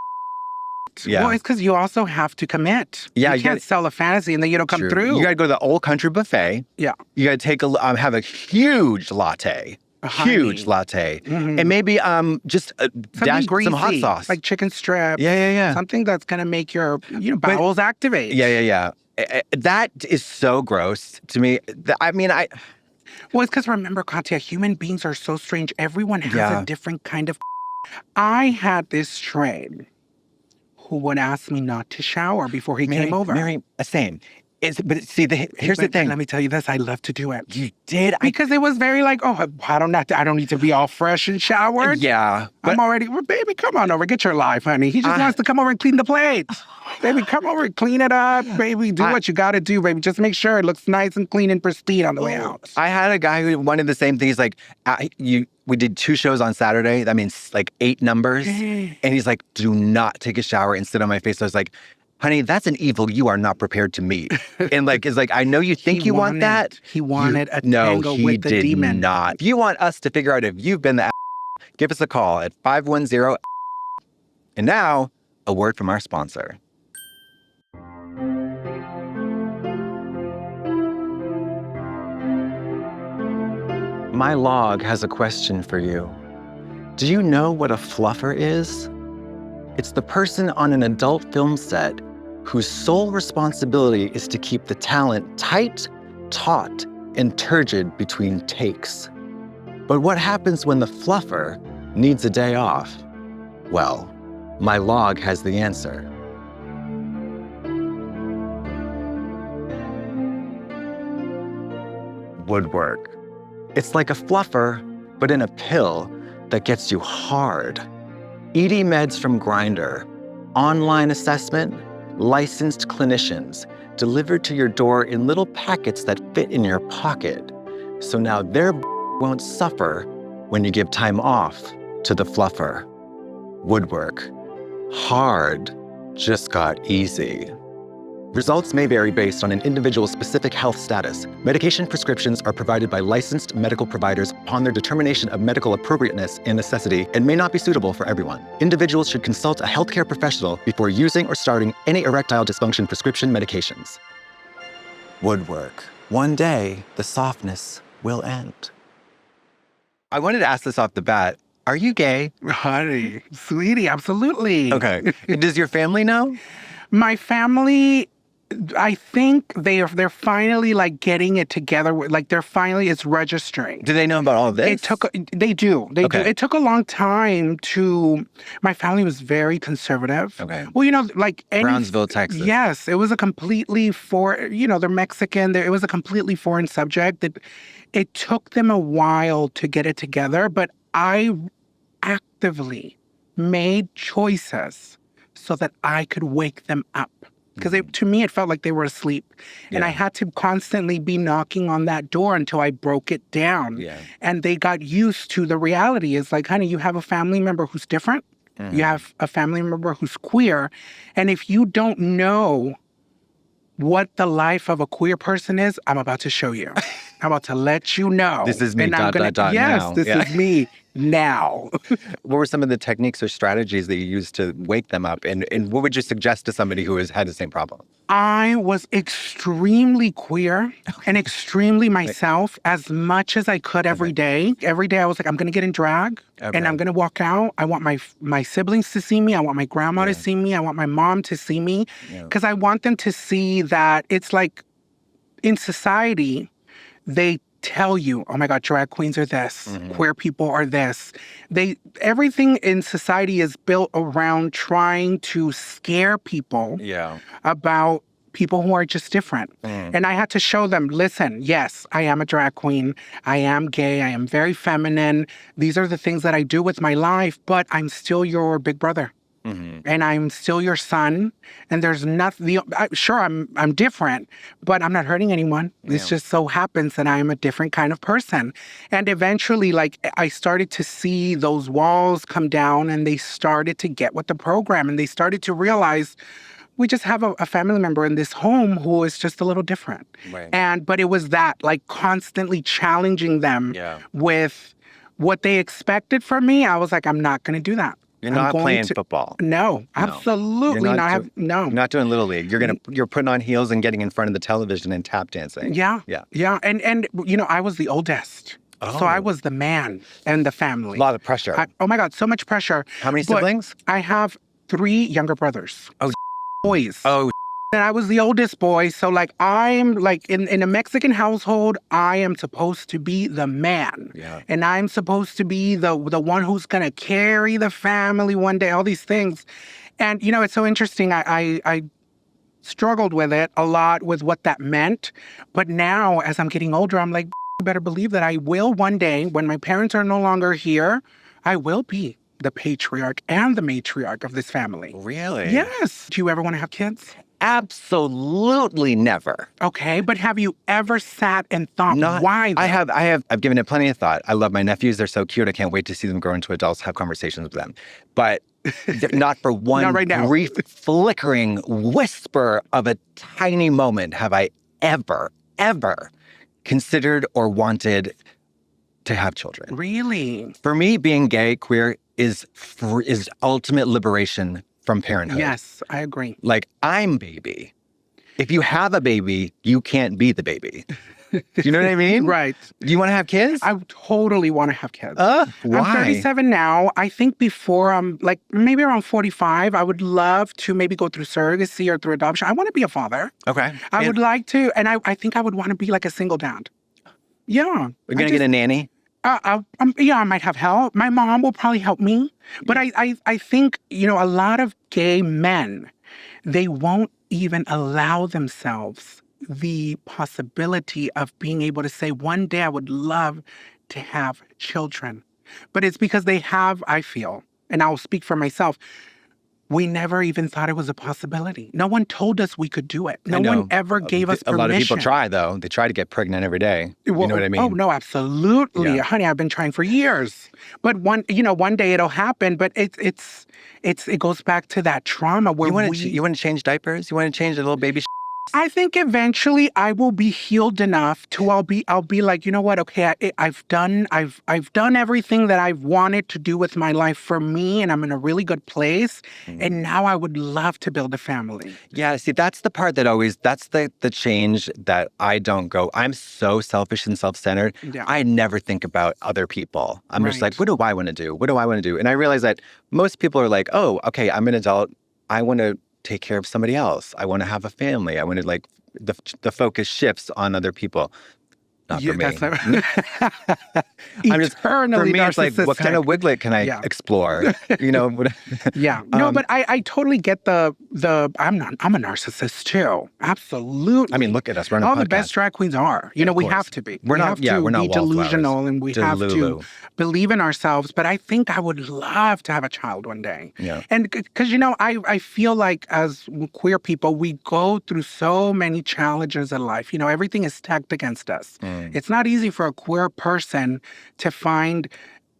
Yeah. Well, it's because you also have to commit. Yeah, you can't sell a fantasy and then you don't come through. You got to go to the Old Country Buffet. Yeah. You got to have a huge latte. Huge latte. And maybe just dash greasy, some hot sauce. like chicken strip. Yeah. Something that's going to make your bowels activate. Yeah. That is so gross to me. Well, it's because remember, Katya, human beings are so strange. Everyone has a different kind of. I had this trade who would ask me not to shower before he came over. Mary, same. Here's the thing. Let me tell you this. I love to do it. You did? Because it was very like, I don't need to be all fresh and showered. Yeah. I'm already, baby, come on over. Get your life, honey. He just wants to come over and clean the plates. Baby, come over and clean it up. Baby, do what you got to do, baby. Just make sure it looks nice and clean and pristine on the way out. I had a guy who wanted the same thing. He's like, we did 2 shows on Saturday. That means like 8 numbers. And he's like, do not take a shower and sit on my face. So I was like, honey, that's an evil you are not prepared to meet. And it's like, I know you think you want that. He wanted a tango with the demon. No, he did not. If you want us to figure out if you've been the give us a call at 510. And now, a word from our sponsor. My log has a question for you. Do you know what a fluffer is? It's the person on an adult film set whose sole responsibility is to keep the talent tight, taut, and turgid between takes. But what happens when the fluffer needs a day off? Well, my log has the answer. WoodWork. It's like a fluffer, but in a pill that gets you hard. ED meds from Grindr, online assessment, licensed clinicians, delivered to your door in little packets that fit in your pocket. So now their won't suffer when you give time off to the fluffer. WoodWork. Hard just got easy. Results may vary based on an individual's specific health status. Medication prescriptions are provided by licensed medical providers upon their determination of medical appropriateness and necessity and may not be suitable for everyone. Individuals should consult a healthcare professional before using or starting any erectile dysfunction prescription medications. WoodWork. One day, the softness will end. I wanted to ask this off the bat. Are you gay? Honey, sweetie, absolutely. Okay. Does your family know? My family, I think they're finally like getting it together. Like it's registering. Do they know about all of this? They do. They do. Okay. It took a long time my family was very conservative. Okay. Well, like Brownsville, Texas. Yes. It was a completely they're Mexican. It was a completely foreign subject. It took them a while to get it together, but I actively made choices so that I could wake them up. Because to me, it felt like they were asleep. And I had to constantly be knocking on that door until I broke it down. Yeah. And they got used to the reality. It's like, honey, you have a family member who's different. You have a family member who's queer. And if you don't know what the life of a queer person is, I'm about to show you. I'm about to let you know. This is me, and yes, now. This is me now. What were some of the techniques or strategies that you used to wake them up? And what would you suggest to somebody who has had the same problem? I was extremely queer and extremely myself as much as I could every day. Every day I was like, I'm going to get in drag and I'm going to walk out. I want my siblings to see me. I want my grandma to see me. I want my mom to see me. Because I want them to see that it's like in society, they tell you, oh my God, drag queens are this, queer people are this. Everything in society is built around trying to scare people about people who are just different. And I had to show them, listen, yes, I am a drag queen. I am gay. I am very feminine. These are the things that I do with my life, but I'm still your big brother. And I'm still your son, and there's nothing. Sure, I'm different, but I'm not hurting anyone. It just so happens that I'm a different kind of person. And eventually, like I started to see those walls come down, and they started to get with the program, and they started to realize we just have a family member in this home who is just a little different. But it was that, like constantly challenging them with what they expected from me. I was like, I'm not going to do that. You're not playing football. No, absolutely not. You're not doing Little League. You're putting on heels and getting in front of the television and tap dancing. Yeah. And I was the oldest. So I was the man in the family. A lot of pressure. Oh my God, so much pressure. How many siblings? I have 3 younger brothers. Oh, boys. Oh, and I was the oldest boy, so like I'm like in a Mexican household, I am supposed to be the man, and I'm supposed to be the one who's gonna carry the family one day. All these things, and it's so interesting. I struggled with it a lot with what that meant, but now as I'm getting older, I'm like, you better believe that I will one day when my parents are no longer here, I will be the patriarch and the matriarch of this family. Really? Yes. Do you ever want to have kids? Absolutely never. Okay, but have you ever sat and thought, why? I've given it plenty of thought. I love my nephews. They're so cute. I can't wait to see them grow into adults, have conversations with them. But not for one not right now. brief flickering whisper of a tiny moment have I ever considered or wanted to have children. Really? For me, being gay, queer is ultimate liberation from parenthood. Yes, I agree. Like, I'm baby. If you have a baby, you can't be the baby. You know what I mean? Right. Do you want to have kids? I totally want to have kids. Why? I'm 37 now. I think before I'm like maybe around 45, I would love to maybe go through surrogacy or through adoption. I want to be a father. Okay. I would like to, and I think I would want to be like a single dad. Yeah. We're going to get a nanny? I might have help. My mom will probably help me. But I think, a lot of gay men, they won't even allow themselves the possibility of being able to say, one day I would love to have children. But it's because they have, I feel, and I'll speak for myself, we never even thought it was a possibility. No one told us we could do it. No one ever gave us permission. A lot of people try, though. They try to get pregnant every day. You know what I mean? Oh, no, absolutely. Yeah. Honey, I've been trying for years. But one day it'll happen. But it goes back to that trauma where you want to change diapers? You want to change the little baby I think eventually I will be healed enough to I'll be like, you know what? Okay, I've done everything that I've wanted to do with my life for me, and I'm in a really good place. And now I would love to build a family. Yeah, see, that's the part that's the change that I don't go. I'm so selfish and self-centered. Yeah. I never think about other people. I'm just like, what do I want to do? What do I want to do? And I realize that most people are like, oh, okay, I'm an adult. I want to take care of somebody else. I want to have a family. I want to the focus shifts on other people. Not for me. That's not... I'm just, for me, it's like, what kind of wiglet can I explore? Yeah. No, but I totally get I'm a narcissist too. Absolutely. I mean, look at us. We're on a All podcast. The best drag queens are. We have to be. We're not be delusional, and we have to believe in ourselves. But I think I would love to have a child one day. Yeah. And because, I feel like as queer people, we go through so many challenges in life. Everything is stacked against us. It's not easy for a queer person to find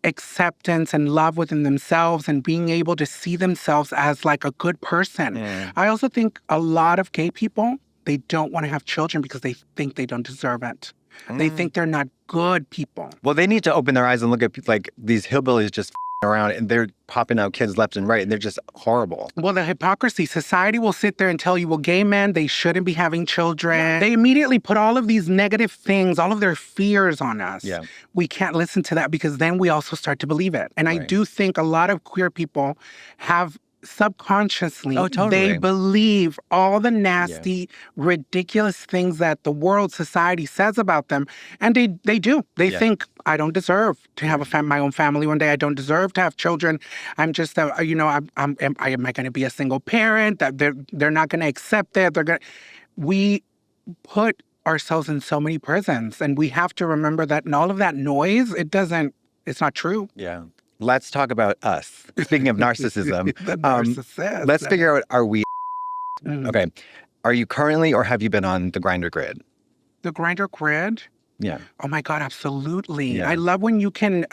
acceptance and love within themselves and being able to see themselves as like a good person. I also think a lot of gay people, they don't want to have children because they think they don't deserve it. They think they're not good people. Well, they need to open their eyes and look at like these hillbillies just around, and they're popping out kids left and right, and they're just horrible. Well, the hypocrisy, society will sit there and tell you, well, gay men, they shouldn't be having children. They immediately put all of these negative things, all of their fears on us. Yeah. We can't listen to that because then we also start to believe it. And I do think a lot of queer people have subconsciously, they believe all the nasty, ridiculous things that the world, society says about them. And they do. They think, I don't deserve to have my own family one day. I don't deserve to have children. I'm just, am I going to be a single parent? That they're not going to accept it. We put ourselves in so many prisons, and we have to remember that in all of that noise, it's not true. Yeah. Let's talk about us. Speaking of narcissism, the narcissist. Let's figure out, are we okay? Are you currently, or have you been on the Grindr grid? The Grindr grid? Yeah. Oh my God, absolutely. Yeah. I love when you can,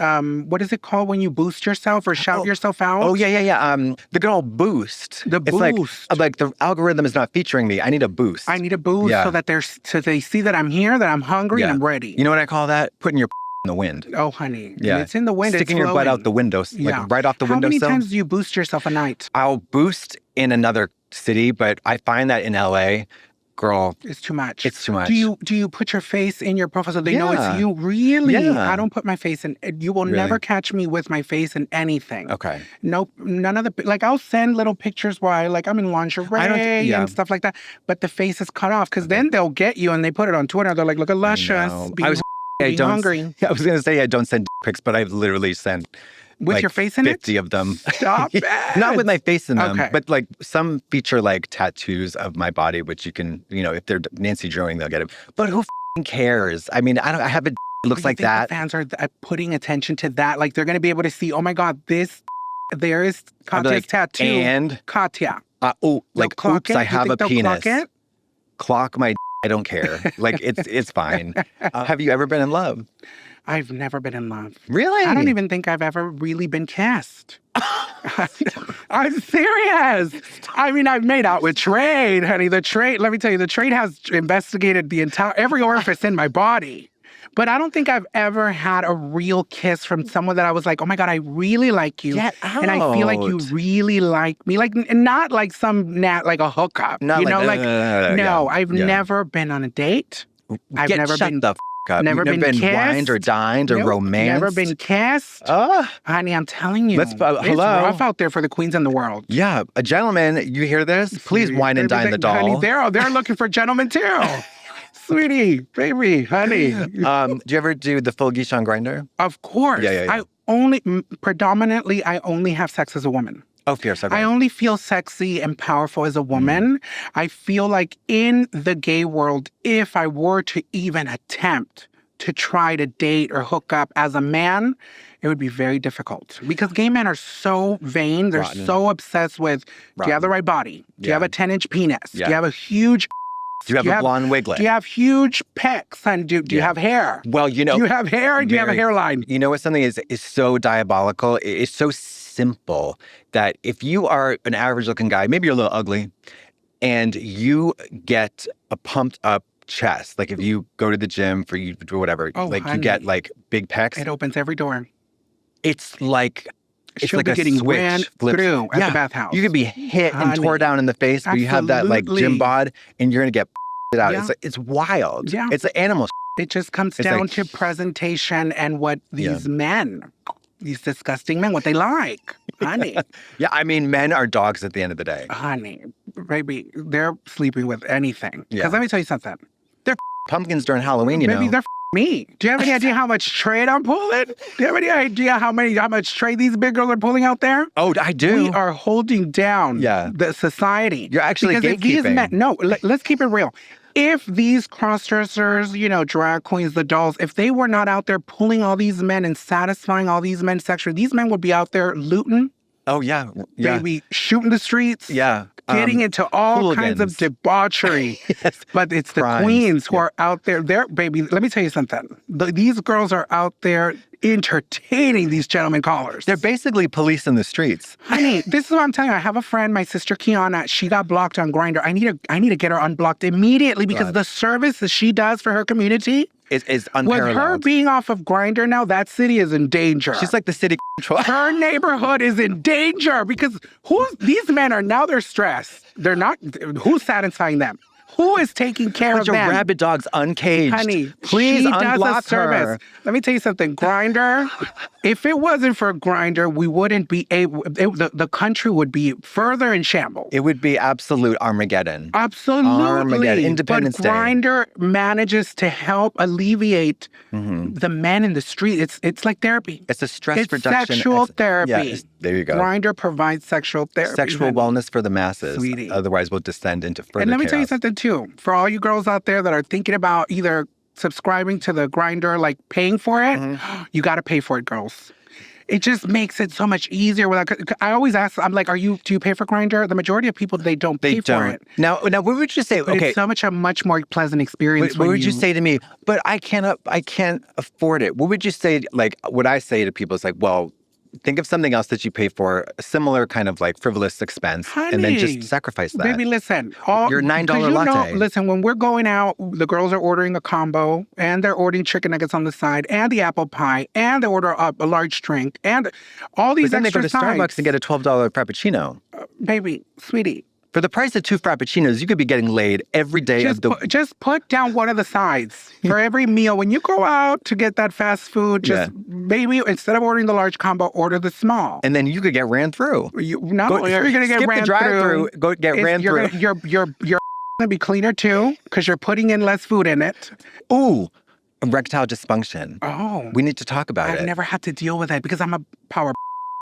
what is it called when you boost yourself or shout yourself out? Oh, yeah. The good old boost. The boost. It's like the algorithm is not featuring me. I need a boost. I need a boost so that they see that I'm here, that I'm hungry, and I'm ready. You know what I call that? Putting your in the wind. Oh, honey. Yeah. It's in the wind. Sticking your butt out the window, right off the windowsill. How many times do you boost yourself a night? I'll boost in another city, but I find that in LA, girl, it's too much. It's too much. Do you put your face in your profile so they know it's you? Really? Yeah. I don't put my face in. You will never catch me with my face in anything. Okay. Nope. None of the I'll send little pictures where I'm in lingerie and stuff like that, but the face is cut off because then they'll get you and they put it on Twitter. They're like, look at Luscious. Being hungry. I was going to say I don't send pics, but I've literally sent with your face in 50 of them. Stop it. Not with my face in them, but some feature tattoos of my body, which you can, if they're Nancy Drawing, they'll get it. But who cares? I mean, I have it looks like that. The fans are putting attention to that. Like they're going to be able to see, oh my God, there is Katya's tattoo. And Katya. Oops, I have a penis. Clock my I don't care. It's fine. Have you ever been in love? I've never been in love. Really? I don't even think I've ever really been kissed. I'm serious. I mean, I've made out with Trade, honey. Let me tell you, the Trade has investigated every orifice in my body. But I don't think I've ever had a real kiss from someone that I was like, oh my God, I really like you. Get out. And I feel like you really like me. Not like like a hookup. No, I've never been on a date. I've never been the up. Never You've been kissed. wined or dined or romanced. Never been kissed. Honey, I'm telling you. It's rough out there for the queens in the world. Yeah. A gentleman, you hear this? Please wine and dine the doll. Honey, they're looking for gentlemen too. Sweetie, baby, honey. Do you ever do the full geisha on Grindr? Of course. Yeah. Predominantly, I only have sex as a woman. Oh, fierce. Okay. I only feel sexy and powerful as a woman. I feel like in the gay world, if I were to even attempt to try to date or hook up as a man, it would be very difficult because gay men are so vain. They're so obsessed with, do you have the right body? Do you have a 10-inch penis? Do you have a huge... Do you have a blonde wiglet? Do you have huge pecs? And do you have hair? Well, you know... Do you have hair? Do you have a hairline? You know what something is so diabolical? It's so simple that if you are an average-looking guy, maybe you're a little ugly, and you get a pumped-up chest, like if you go to the gym for you do whatever, honey, you get like big pecs. It opens every door. It's like She'll be getting ran through at the bathhouse. You could be hit and tore down in the face, but you have that like gym bod, and you're gonna get out. Yeah. It's wild. Yeah. It's an animal. It just comes down to presentation and what these men, these disgusting men, what they like, honey. Yeah, I mean, men are dogs at the end of the day. Honey, baby, they're sleeping with anything. Because let me tell you something. They're pumpkins during Halloween, you know. Maybe they're me. Do you have any idea how much trade I'm pulling? Do you have any idea how much trade these big girls are pulling out there? Oh, I do. We are holding down the society. You're actually because gatekeeping. If these men, let's keep it real. If these cross-dressers, drag queens, the dolls, if they were not out there pulling all these men and satisfying all these men sexually, these men would be out there looting. Oh, yeah. Maybe shooting the streets. Yeah. Getting into all kinds of debauchery. Yes. But it's the queens who are out there. Baby, let me tell you something. These girls are out there entertaining these gentlemen callers. They're basically police in the streets. Honey, this is what I'm telling you. I have a friend, my sister Kiana. She got blocked on Grindr. I need to get her unblocked immediately because the service that she does for her community is unparalleled. With her being off of Grindr now, that city is in danger. She's like the city control. Her neighborhood is in danger because these men are now they're stressed. They're not. Who's satisfying them? Who is taking care of them? Your rabid dog's uncaged. Honey, please she unblock does a service. her. Let me tell you something. Grindr, if it wasn't for Grindr, we wouldn't be able, the country would be further in shambles. It would be absolute Armageddon. Absolutely. Armageddon. Independence Day. Grindr manages to help alleviate the men in the street. It's like therapy. It's a stress reduction. Sexual therapy. Yeah, there you go. Grindr provides sexual therapy. Sexual wellness for the masses. Sweetie. Otherwise, we'll descend into further And let me chaos. tell you something, too. For all you girls out there that are thinking about either subscribing to the Grindr, like paying for it, you got to pay for it, girls. It just makes it so much easier. I always ask, I'm like, do you pay for Grindr? The majority of people, they don't pay for it. Now, what would you say? But it's a much more pleasant experience. What would you say to me? But I can't afford it. What would you say? Like, what I say to people is like, well, think of something else that you pay for, a similar kind of like frivolous expense, and then just sacrifice that. Baby, listen. Your $9 latte. Listen, when we're going out, the girls are ordering a combo, and they're ordering chicken nuggets on the side, and the apple pie, and they order a large drink, and all these then extra they go to Starbucks and get a $12 Frappuccino. Baby, sweetie. For the price of 2 Frappuccinos, you could be getting laid every day just put down one of the sides for every meal. When you go out to get that fast food, maybe instead of ordering the large combo, order the small. And then you could get ran through. You're going to get ran through. Go get ran through. You're going to be cleaner too because you're putting in less food in it. Ooh, erectile dysfunction. Oh. We need to talk about it. I've never had to deal with that because I'm a power.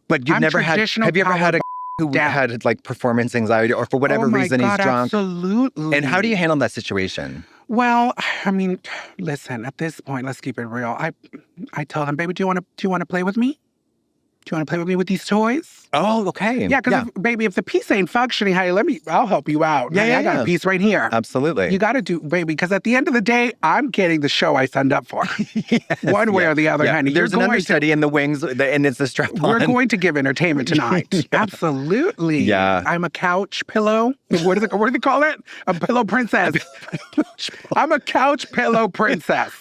But you've never had. Have you ever had a who had like performance anxiety or for whatever reason he's drunk? Absolutely. And how do you handle that situation? Well, I mean, listen, at this point, let's keep it real. I tell them, baby, do you want to play with me? Do you want to play with me with these toys? Oh, okay. Yeah, because baby, if the piece ain't functioning, honey, I'll help you out. Yeah, I got a piece right here. Absolutely. You got to do, baby, because at the end of the day, I'm getting the show I signed up for. One way or the other, honey. There's an understudy in the wings, and it's a strap-on. We're going to give entertainment tonight. Absolutely. Yeah. I'm a couch pillow. What do they call it? A pillow princess. I'm a couch pillow princess.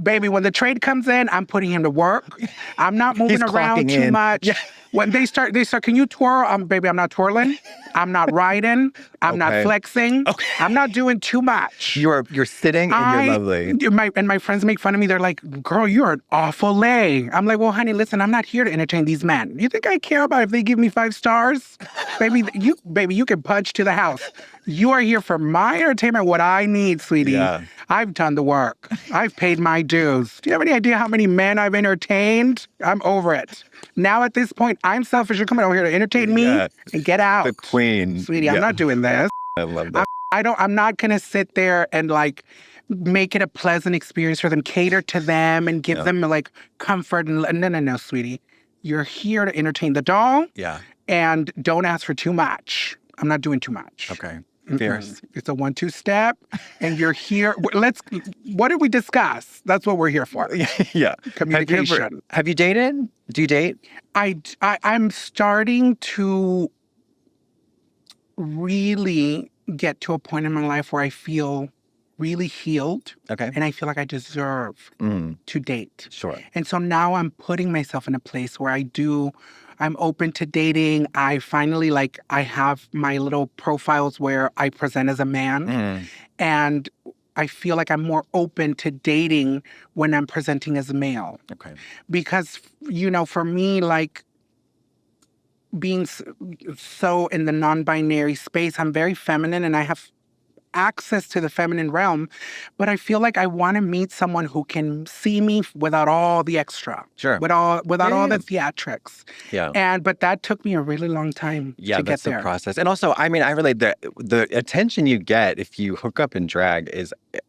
Baby, when the trade comes in, I'm putting him to work. I'm not moving around too much. Yeah. When they start, can you twirl? Baby, I'm not twirling. I'm not riding. I'm not flexing. Okay. I'm not doing too much. You're sitting and you're lovely. My friends make fun of me. They're like, girl, you're an awful lay. I'm like, well, honey, listen, I'm not here to entertain these men. You think I care about if they give me 5 stars? Baby, you can punch to the house. You are here for my entertainment, what I need, sweetie. Yeah. I've done the work. I've paid my dues. Do you have any idea how many men I've entertained? I'm over it. Now at this point, I'm selfish. You're coming over here to entertain me and get out. The queen. Sweetie, I'm not doing this. I love that. I'm not gonna sit there and like make it a pleasant experience for them, cater to them and give them like comfort and no, sweetie. You're here to entertain the doll. Yeah. And don't ask for too much. I'm not doing too much. Okay. Fierce. It's a 1-2 step, and you're here. What did we discuss? That's what we're here for. Yeah. Communication. Have you dated? Do you date? I'm starting to really get to a point in my life where I feel really healed. Okay. And I feel like I deserve to date. Sure. And so now I'm putting myself in a place where I'm open to dating. I finally I have my little profiles where I present as a man. And I feel like I'm more open to dating when I'm presenting as a male. Okay. Because, for me, being so in the non-binary space, I'm very feminine and I have access to the feminine realm, but I feel like I want to meet someone who can see me without all the extra. Sure. Without all the theatrics. Yeah. But that took me a really long time to get that's there. the process. And also, I mean, I relate that the attention you get if you hook up in drag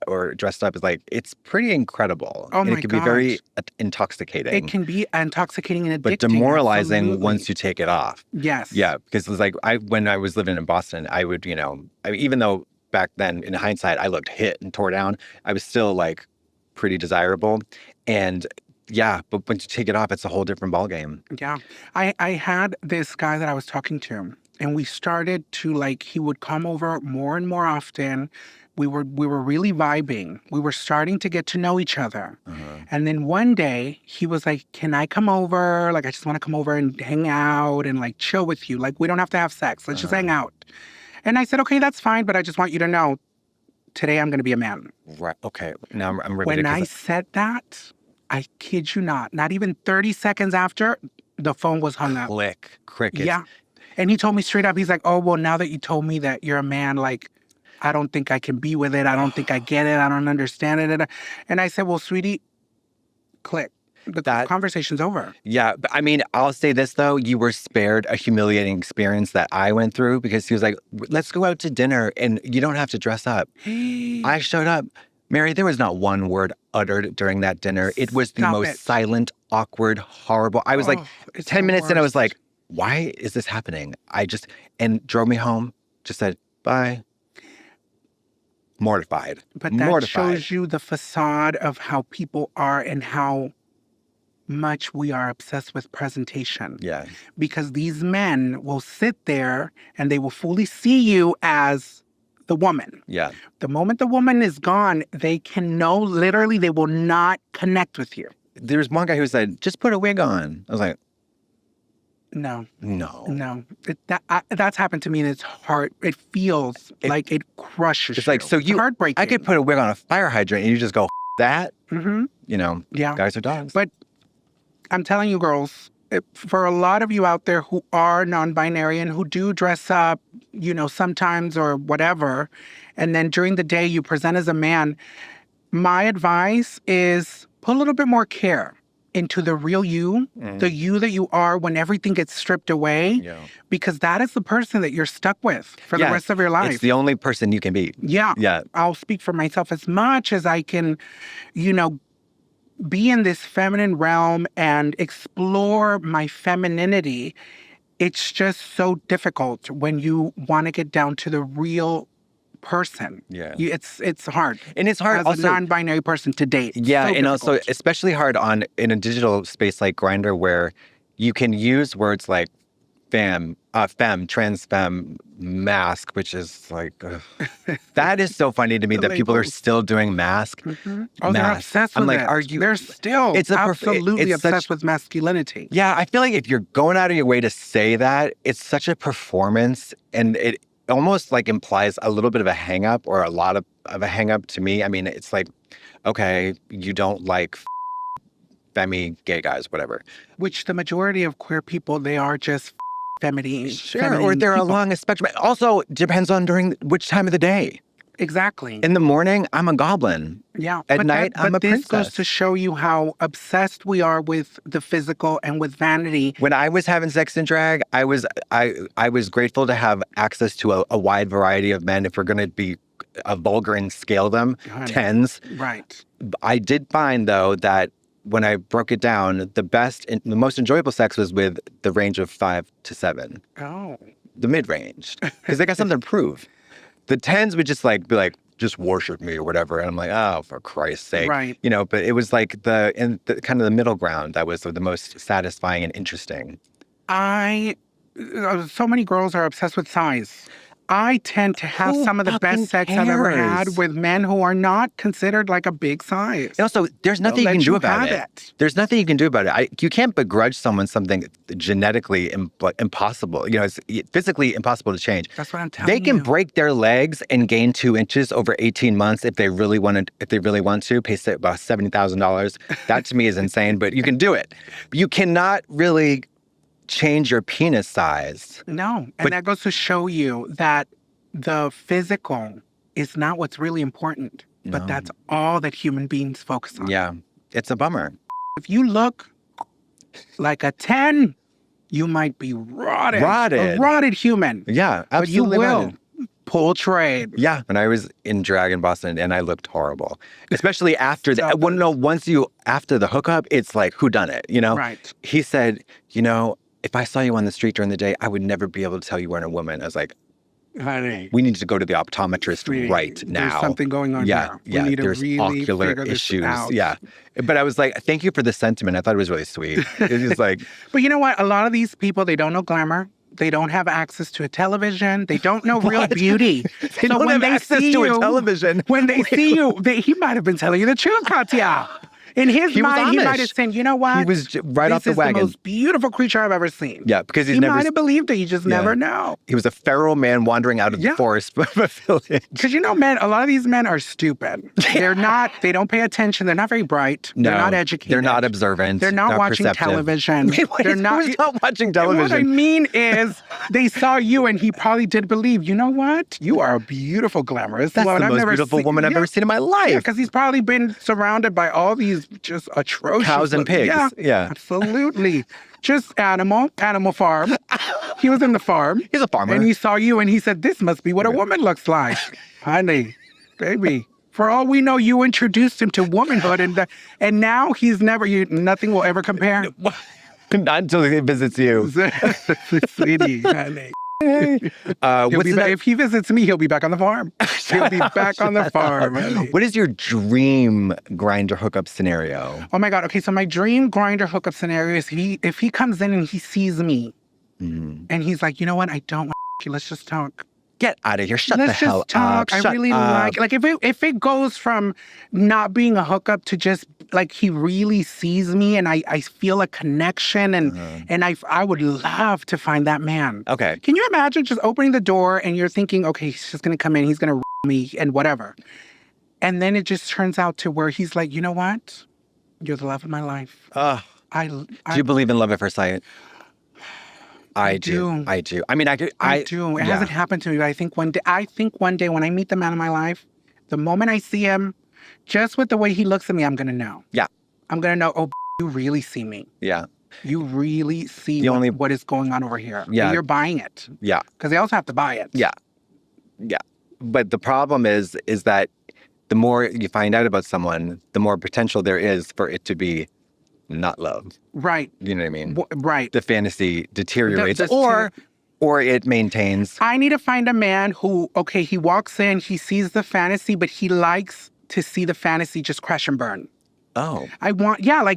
or dressed up is it's pretty incredible. Oh and my it can be very intoxicating. It can be intoxicating and addicting. But demoralizing absolutely. once you take it off. Yes. Yeah, because it's when I was living in Boston, I would, even though back then, in hindsight, I looked hit and tore down, I was still pretty desirable. And yeah, but once you take it off, it's a whole different ballgame. Yeah. I had this guy that I was talking to, and we started to he would come over more and more often. We were really vibing. We were starting to get to know each other. And then one day he was like, "Can I come over? I just want to come over and hang out and chill with you. We don't have to have sex. Let's just hang out." And I said, "Okay, that's fine, but I just want you to know, today I'm going to be a man." Right. Okay. Now I'm ready. When I said that, I kid you not even 30 seconds after, the phone was hung up. Crickets. Yeah. And he told me straight up, he's like, "Oh, well, now that you told me that you're a man, I don't think I can be with it. I don't think I get it. I don't understand it." And I said, "Well, sweetie, click. The conversation's over." Yeah, but I mean, I'll say this though, you were spared a humiliating experience that I went through because he was like, "Let's go out to dinner and you don't have to dress up." I showed up. Mary, there was not one word uttered during that dinner. It was the most silent, awkward, horrible. I was 10 minutes in, I was like, why is this happening? And drove me home, just said, bye. Mortified. But that shows you the facade of how people are and how much we are obsessed with presentation. Yeah. Because these men will sit there and they will fully see you as the woman. Yeah. The moment the woman is gone, they will not connect with you. There's one guy who said, "Just put a wig on." I was like, No. That's happened to me, and it's hard. It feels like it crushes you. It's heartbreaking. I could put a wig on a fire hydrant and you just go, that? Yeah. Guys are dogs. But I'm telling you, girls, for a lot of you out there who are non-binary and who do dress up, sometimes or whatever, and then during the day you present as a man, my advice is put a little bit more care into the real you, the you that you are when everything gets stripped away, because that is the person that you're stuck with for the rest of your life. It's the only person you can be. Yeah. I'll speak for myself as much as I can, be in this feminine realm and explore my femininity. It's just so difficult when you want to get down to the real person. Yeah. It's hard. And it's hard as also, a non-binary person to date. Yeah, so and difficult. also especially hard in a digital space like Grindr where you can use words like femme, trans femme, mask, which is that is so funny to me that people are still doing mask. Oh, they're obsessed with it. Are you? They're still absolutely obsessed with masculinity. Yeah, I feel like if you're going out of your way to say that, it's such a performance, and it almost implies a little bit of a hang up or a lot of a hang up to me. I mean, it's okay, you don't like femi, gay guys, whatever. Which the majority of queer people, they are just feminine. Sure, or they're people. along a spectrum. Also, depends on during which time of the day. Exactly. In the morning, I'm a goblin. Yeah. At night, I'm a this princess. goes to show you how obsessed we are with the physical and with vanity. When I was having sex in drag, I was grateful to have access to a wide variety of men. If we're going to be vulgar and scale them, tens. Right. I did find, though, that when I broke it down, the best and the most enjoyable sex was with the range of 5 to 7. Oh. The mid-range. Because they got something to prove. The 10s would just be like, just worship me or whatever. And I'm like, oh, for Christ's sake. Right. You know, but it was like the kind of the middle ground that was the most satisfying and interesting. So many girls are obsessed with size. I tend to have some of the best sex I've ever had with men who are not considered like a big size. And also, there's nothing you can do about it. There's nothing you can do about it. You can't begrudge someone something genetically impossible. You know, it's physically impossible to change. That's what I'm telling you. They can break their legs and gain 2 inches over 18 months if they really want to. If they really want to, pay about $70,000. That to me is insane, but you can do it. You cannot really change your penis size. No. And that goes to show you that the physical is not what's really important, but that's all that human beings focus on. Yeah. It's a bummer. If you look like a 10, you might be rotted. A rotted human. Yeah, absolutely. But you will pull trade. Yeah. When I was in drag in Boston and I looked horrible, especially after after the hookup, it's like, who done it? You know? Right. He said, if I saw you on the street during the day, I would never be able to tell you weren't a woman. I was like, honey, we need to go to the optometrist right now. There's something going on here. Yeah, we need there's to really ocular figure issues. This out. Yeah. But I was like, thank you for the sentiment. I thought it was really sweet. It's just like. But you know what? A lot of these people, they don't know glamour. They don't have access to a television. They don't know real beauty. They don't have access to a television. When they see you, he might have been telling you the truth, Katya. In his mind, he might have said, you know what? He was right off the wagon. This is the most beautiful creature I've ever seen. Yeah, because he might have believed it. You just never know. He was a feral man wandering out of the forest of a village. Because men, a lot of these men are stupid. They're not, they don't pay attention. They're not very bright. No, they're not educated. They're not observant. They're not watching television. They're not watching television. What I mean is, they saw you and he probably did believe, you know what? You are a beautiful, glamorous That's woman. the most beautiful woman I've ever seen in my life. Yeah, because he's probably been surrounded by all these just atrocious cows and pigs. Yeah, absolutely. Just animal farm. He was in the farm. He's a farmer. And he saw you and he said, this must be what a woman looks like. Honey, baby. For all we know, you introduced him to womanhood and now he's nothing will ever compare. Not until he visits you. Sweetie, honey. If he visits me, he'll be back on the farm. He'll be back on the farm. What is your dream Grindr hookup scenario? Oh my God. Okay, so my dream Grindr hookup scenario is if he comes in and he sees me and he's like, you know what? I don't want you. Let's just talk. Get out of here. Shut Let's the hell just talk. up. I really like if it goes from not being a hookup to just like he really sees me and I feel a connection and I would love to find that man. Okay. Can you imagine just opening the door and you're thinking, okay, he's just gonna come in, he's gonna me and whatever. And then it just turns out to where he's like, you know what? You're the love of my life. Do you believe in love at first sight? I do. I do. I mean, I do. It hasn't happened to me, but I think one day when I meet the man of my life, the moment I see him, just with the way he looks at me, I'm going to know. Yeah. I'm going to know, oh, you really see me. Yeah. You really see what is going on over here. Yeah. And you're buying it. Yeah. Because they also have to buy it. Yeah. Yeah. But the problem is that the more you find out about someone, the more potential there is for it to be not love. Right. You know what I mean? Right. The fantasy deteriorates or it maintains. I need to find a man who, okay, he walks in, he sees the fantasy, but he likes to see the fantasy just crash and burn. Oh.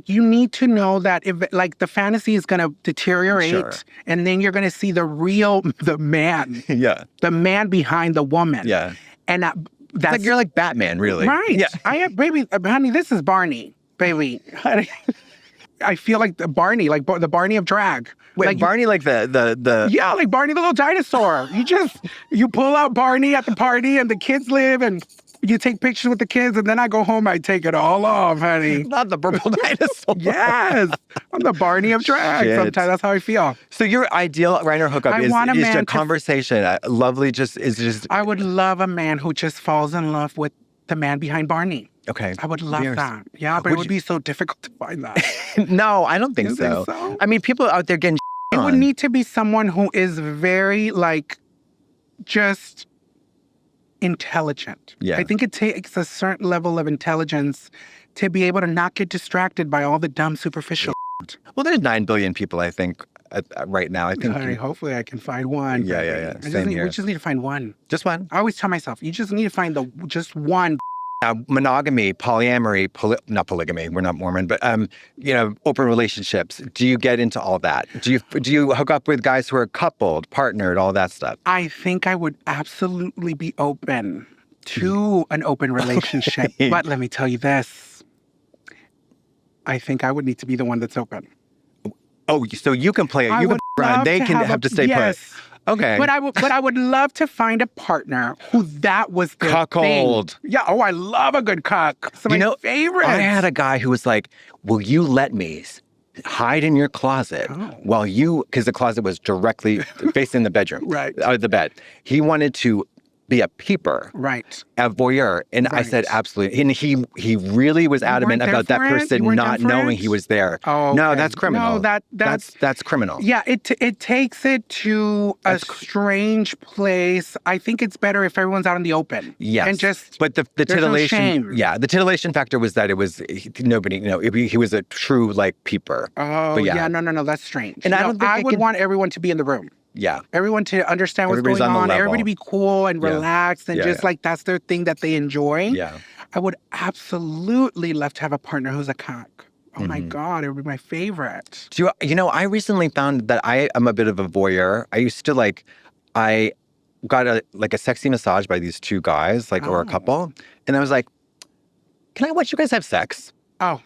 You need to know that if the fantasy is going to deteriorate and then you're going to see the man. Yeah. The man behind the woman. Yeah. And that's like you're like Batman, really. Right. Yeah. Baby, honey, this is Barney. Baby, honey. I feel like the Barney, like the Barney of drag. Wait, like Barney, like the Yeah, like Barney the little dinosaur. You pull out Barney at the party and the kids live and You take pictures with the kids, and then I go home, I take it all off, honey. Not the purple dinosaur. Yes. I'm the Barney of drag. Shit. Sometimes that's how I feel. So your ideal Grindr hookup I is want a just man a to- conversation. Lovely, is just I would love a man who just falls in love with the man behind Barney. okay. I would love Yours. that. Yeah, but it would be so difficult to find that. No, I don't think You so. think so? I mean, people out there getting It would on. need to be someone who is very, like, just intelligent. Yeah. I think it takes a certain level of intelligence to be able to not get distracted by all the dumb, superficial. Well, there's 9 billion people, I think, right now. I think Honey, hopefully I can find one. Yeah, baby. yeah, yeah. I just Same need- here. We just need to find one. just one. I always tell myself, you just need to find just one. Monogamy, polyamory, not polygamy. We're not Mormon, but open relationships. Do you get into all that? Do you hook up with guys who are coupled, partnered, all that stuff? I think I would absolutely be open to an open relationship. Okay. But let me tell you this. I think I would need to be the one that's open. Oh, so you can play it. I You can would run. love They to can have have to stay yes. put. Okay. But I would love to find a partner who that was their Cuckold. thing. Yeah. Oh, I love a good cuck. Some of my favorites. I had a guy who was like, will you let me hide in your closet while you, because the closet was directly facing the bedroom, Right. The bed. He wanted to be a peeper, Right. a voyeur. And I said, absolutely. And he really was adamant weren't there about that for it? You person weren't not there for knowing it? he was there. Oh, No, okay. that's criminal. No, that's criminal. Yeah, it takes it to a strange place. I think it's better if everyone's out in the open. Yes. And just but the there's no titillation, shame. yeah, the titillation factor was that it was nobody, he was a true like peeper. Oh, But yeah, no, that's strange. And I don't think I it would can- want everyone to be in the room. Yeah. Everyone to understand what's Everybody's going on the on. level. Everybody be cool and Yeah. relaxed and Yeah, just yeah. like that's their thing that they enjoy. Yeah. I would absolutely love to have a partner who's a cock. Oh my Mm-hmm. God, it would be my favorite. Do you, I recently found that I am a bit of a voyeur. I used to I got a sexy massage by these two guys, or a couple. And I was like, can I watch you guys have sex? Oh,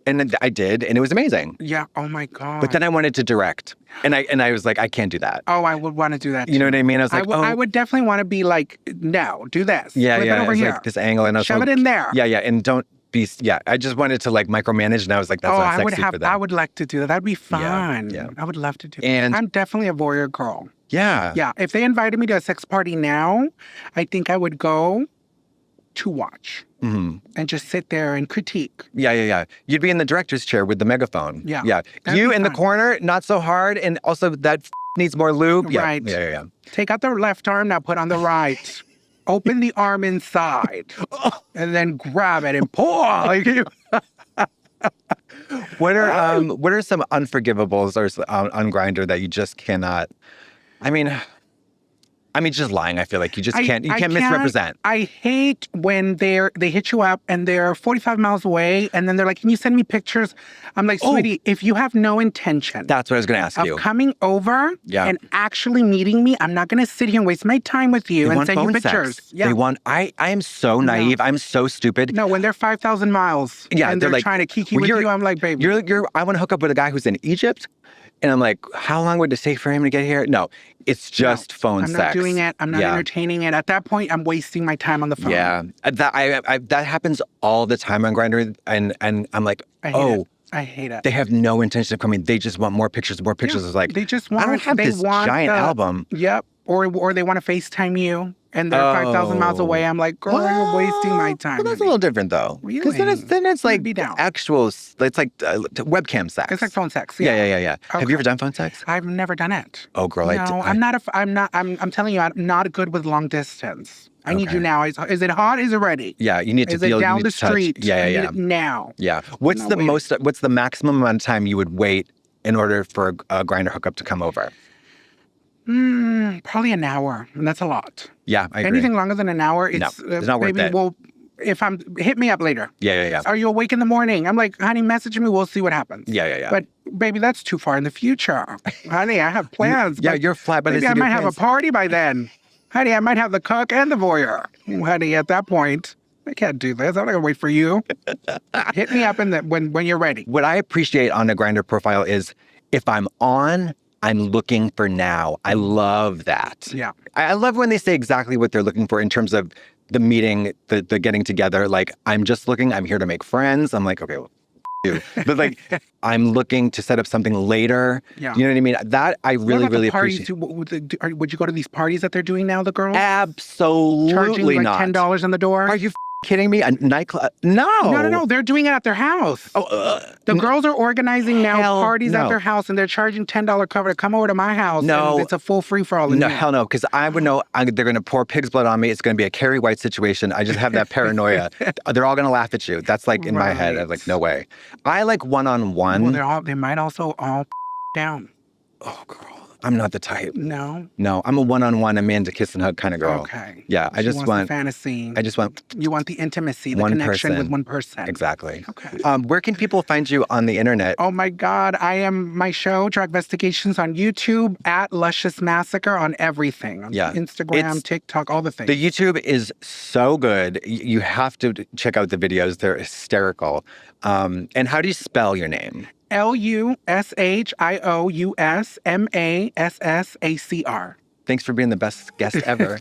And then I did, and it was amazing. yeah. Oh my God. But then I wanted to direct. And I was like, I can't do that. Oh, I would want to do that. You know what I mean? I was like, I would definitely want to be like, no, do this. Yeah, Flip yeah. it over It was here. like this angle, and I was Shove like, it in there. Yeah, yeah. And don't be, I just wanted to micromanage, and I was like, that's not sexy for them. I would like to do that. That'd be fun. yeah. I would love to do And- that. I'm definitely a voyeur girl. Yeah. Yeah. If they invited me to a sex party now, I think I would go to watch Mm-hmm. and just sit there and critique. Yeah. You'd be in the director's chair with the megaphone. Yeah. Yeah. That'd You be in the fun. corner, not so hard, and also that needs more lube. Yeah. Right. Yeah. Take out the left arm, now put on the right. Open the arm inside and then grab it and pull. What are some unforgivables or on Grindr that you just cannot? I mean, just lying. I feel like you just can't. You can't misrepresent. I hate when they hit you up and they're 45 miles away and then they're like, "Can you send me pictures?" I'm like, "Sweetie, if you have no intention That's what I was going to ask of you. coming over Yeah. and actually meeting me, I'm not going to sit here and waste my time with you They and want send you phone pictures." sex. Yeah. They want. I am so naive. I'm so stupid. No, when they're 5,000 miles Yeah, and they're they're like, trying to kiki well, with you're- you, I'm like, "Baby, You're. I want to hook up with a guy who's in Egypt, and I'm like, how long would it take for him to get here? No, it's just phone I'm sex. not doing it. I'm not Yeah. entertaining it. At that point, I'm wasting my time on the phone." Yeah, that happens all the time on Grindr, and I'm like, I hate it. I hate it. they have no intention of coming. They just want more pictures, more pictures. It's like They just I want. don't have they this want giant the- album. Yep. Or they want to FaceTime you and they're 5,000 miles away. I'm like, girl, you're wasting my time. Well, that's a honey. little different though, because then it's Really? like Be down. actual. It's like webcam sex. It's like phone sex. Yeah. Have Okay. you ever done phone sex? I've never done it. Oh, girl, No, I'm telling you, I'm not good with long distance. I need Okay. you now. Is it hot? Is it ready? Yeah, you need to Is feel. it you down need the to touch. street? I Yeah. need it now. Yeah. What's No, the wait. What's the maximum amount of time you would wait in order for a Grindr hookup to come over? Probably an hour, and that's a lot. Yeah, I agree. Anything longer than an hour, it's not worth maybe it. Well, if hit me up later. Yeah. Are you awake in the morning? I'm like, honey, message me. We'll see what happens. Yeah. But baby, that's too far in the future. Honey, I have plans. Yeah, but you're flat by the maybe I seat of might your have a pants. party by then. Honey, I might have the cook and the voyeur. Honey, at that point, I can't do this. I'm not gonna wait for you. Hit me up when you're ready. What I appreciate on a Grindr profile is if I'm on, I'm looking for now. I love that. Yeah. I love when they say exactly what they're looking for in terms of the meeting, the getting together. Like, I'm here to make friends. I'm like, okay, well, you. But like, I'm looking to set up something later. Yeah. You know what I mean? That I really, really parties? appreciate. Would you go to these parties that they're doing now, the girls? Absolutely Charging like not. $10 on the door? Are you kidding me? A nightclub? No. No. They're doing it at their house. The girls are organizing now parties at their house, and they're charging $10 cover to come over to my house. No. And it's a full free-for-all. No, hell no, because I would know they're going to pour pig's blood on me. It's going to be a Carrie White situation. I just have that paranoia. They're all going to laugh at you. That's like in my head. I'm like, no way. I like one-on-one. Well, they might also all down. Oh, girl. I'm not the type. No? No, I'm a one-on-one, a man to kiss and hug kind of girl. Okay. Yeah, I just want the fantasy. I just want You want the intimacy, the one connection person. with one person. Exactly. Okay. Where can people find you on the internet? Oh my God, I am my show, Dragvestigations, on YouTube, at Lushious Massacre on everything. On Instagram, TikTok, all the things. The YouTube is so good. You have to check out the videos. They're hysterical. And how do you spell your name? LUSHIOUSMASSACR. Thanks for being the best guest ever.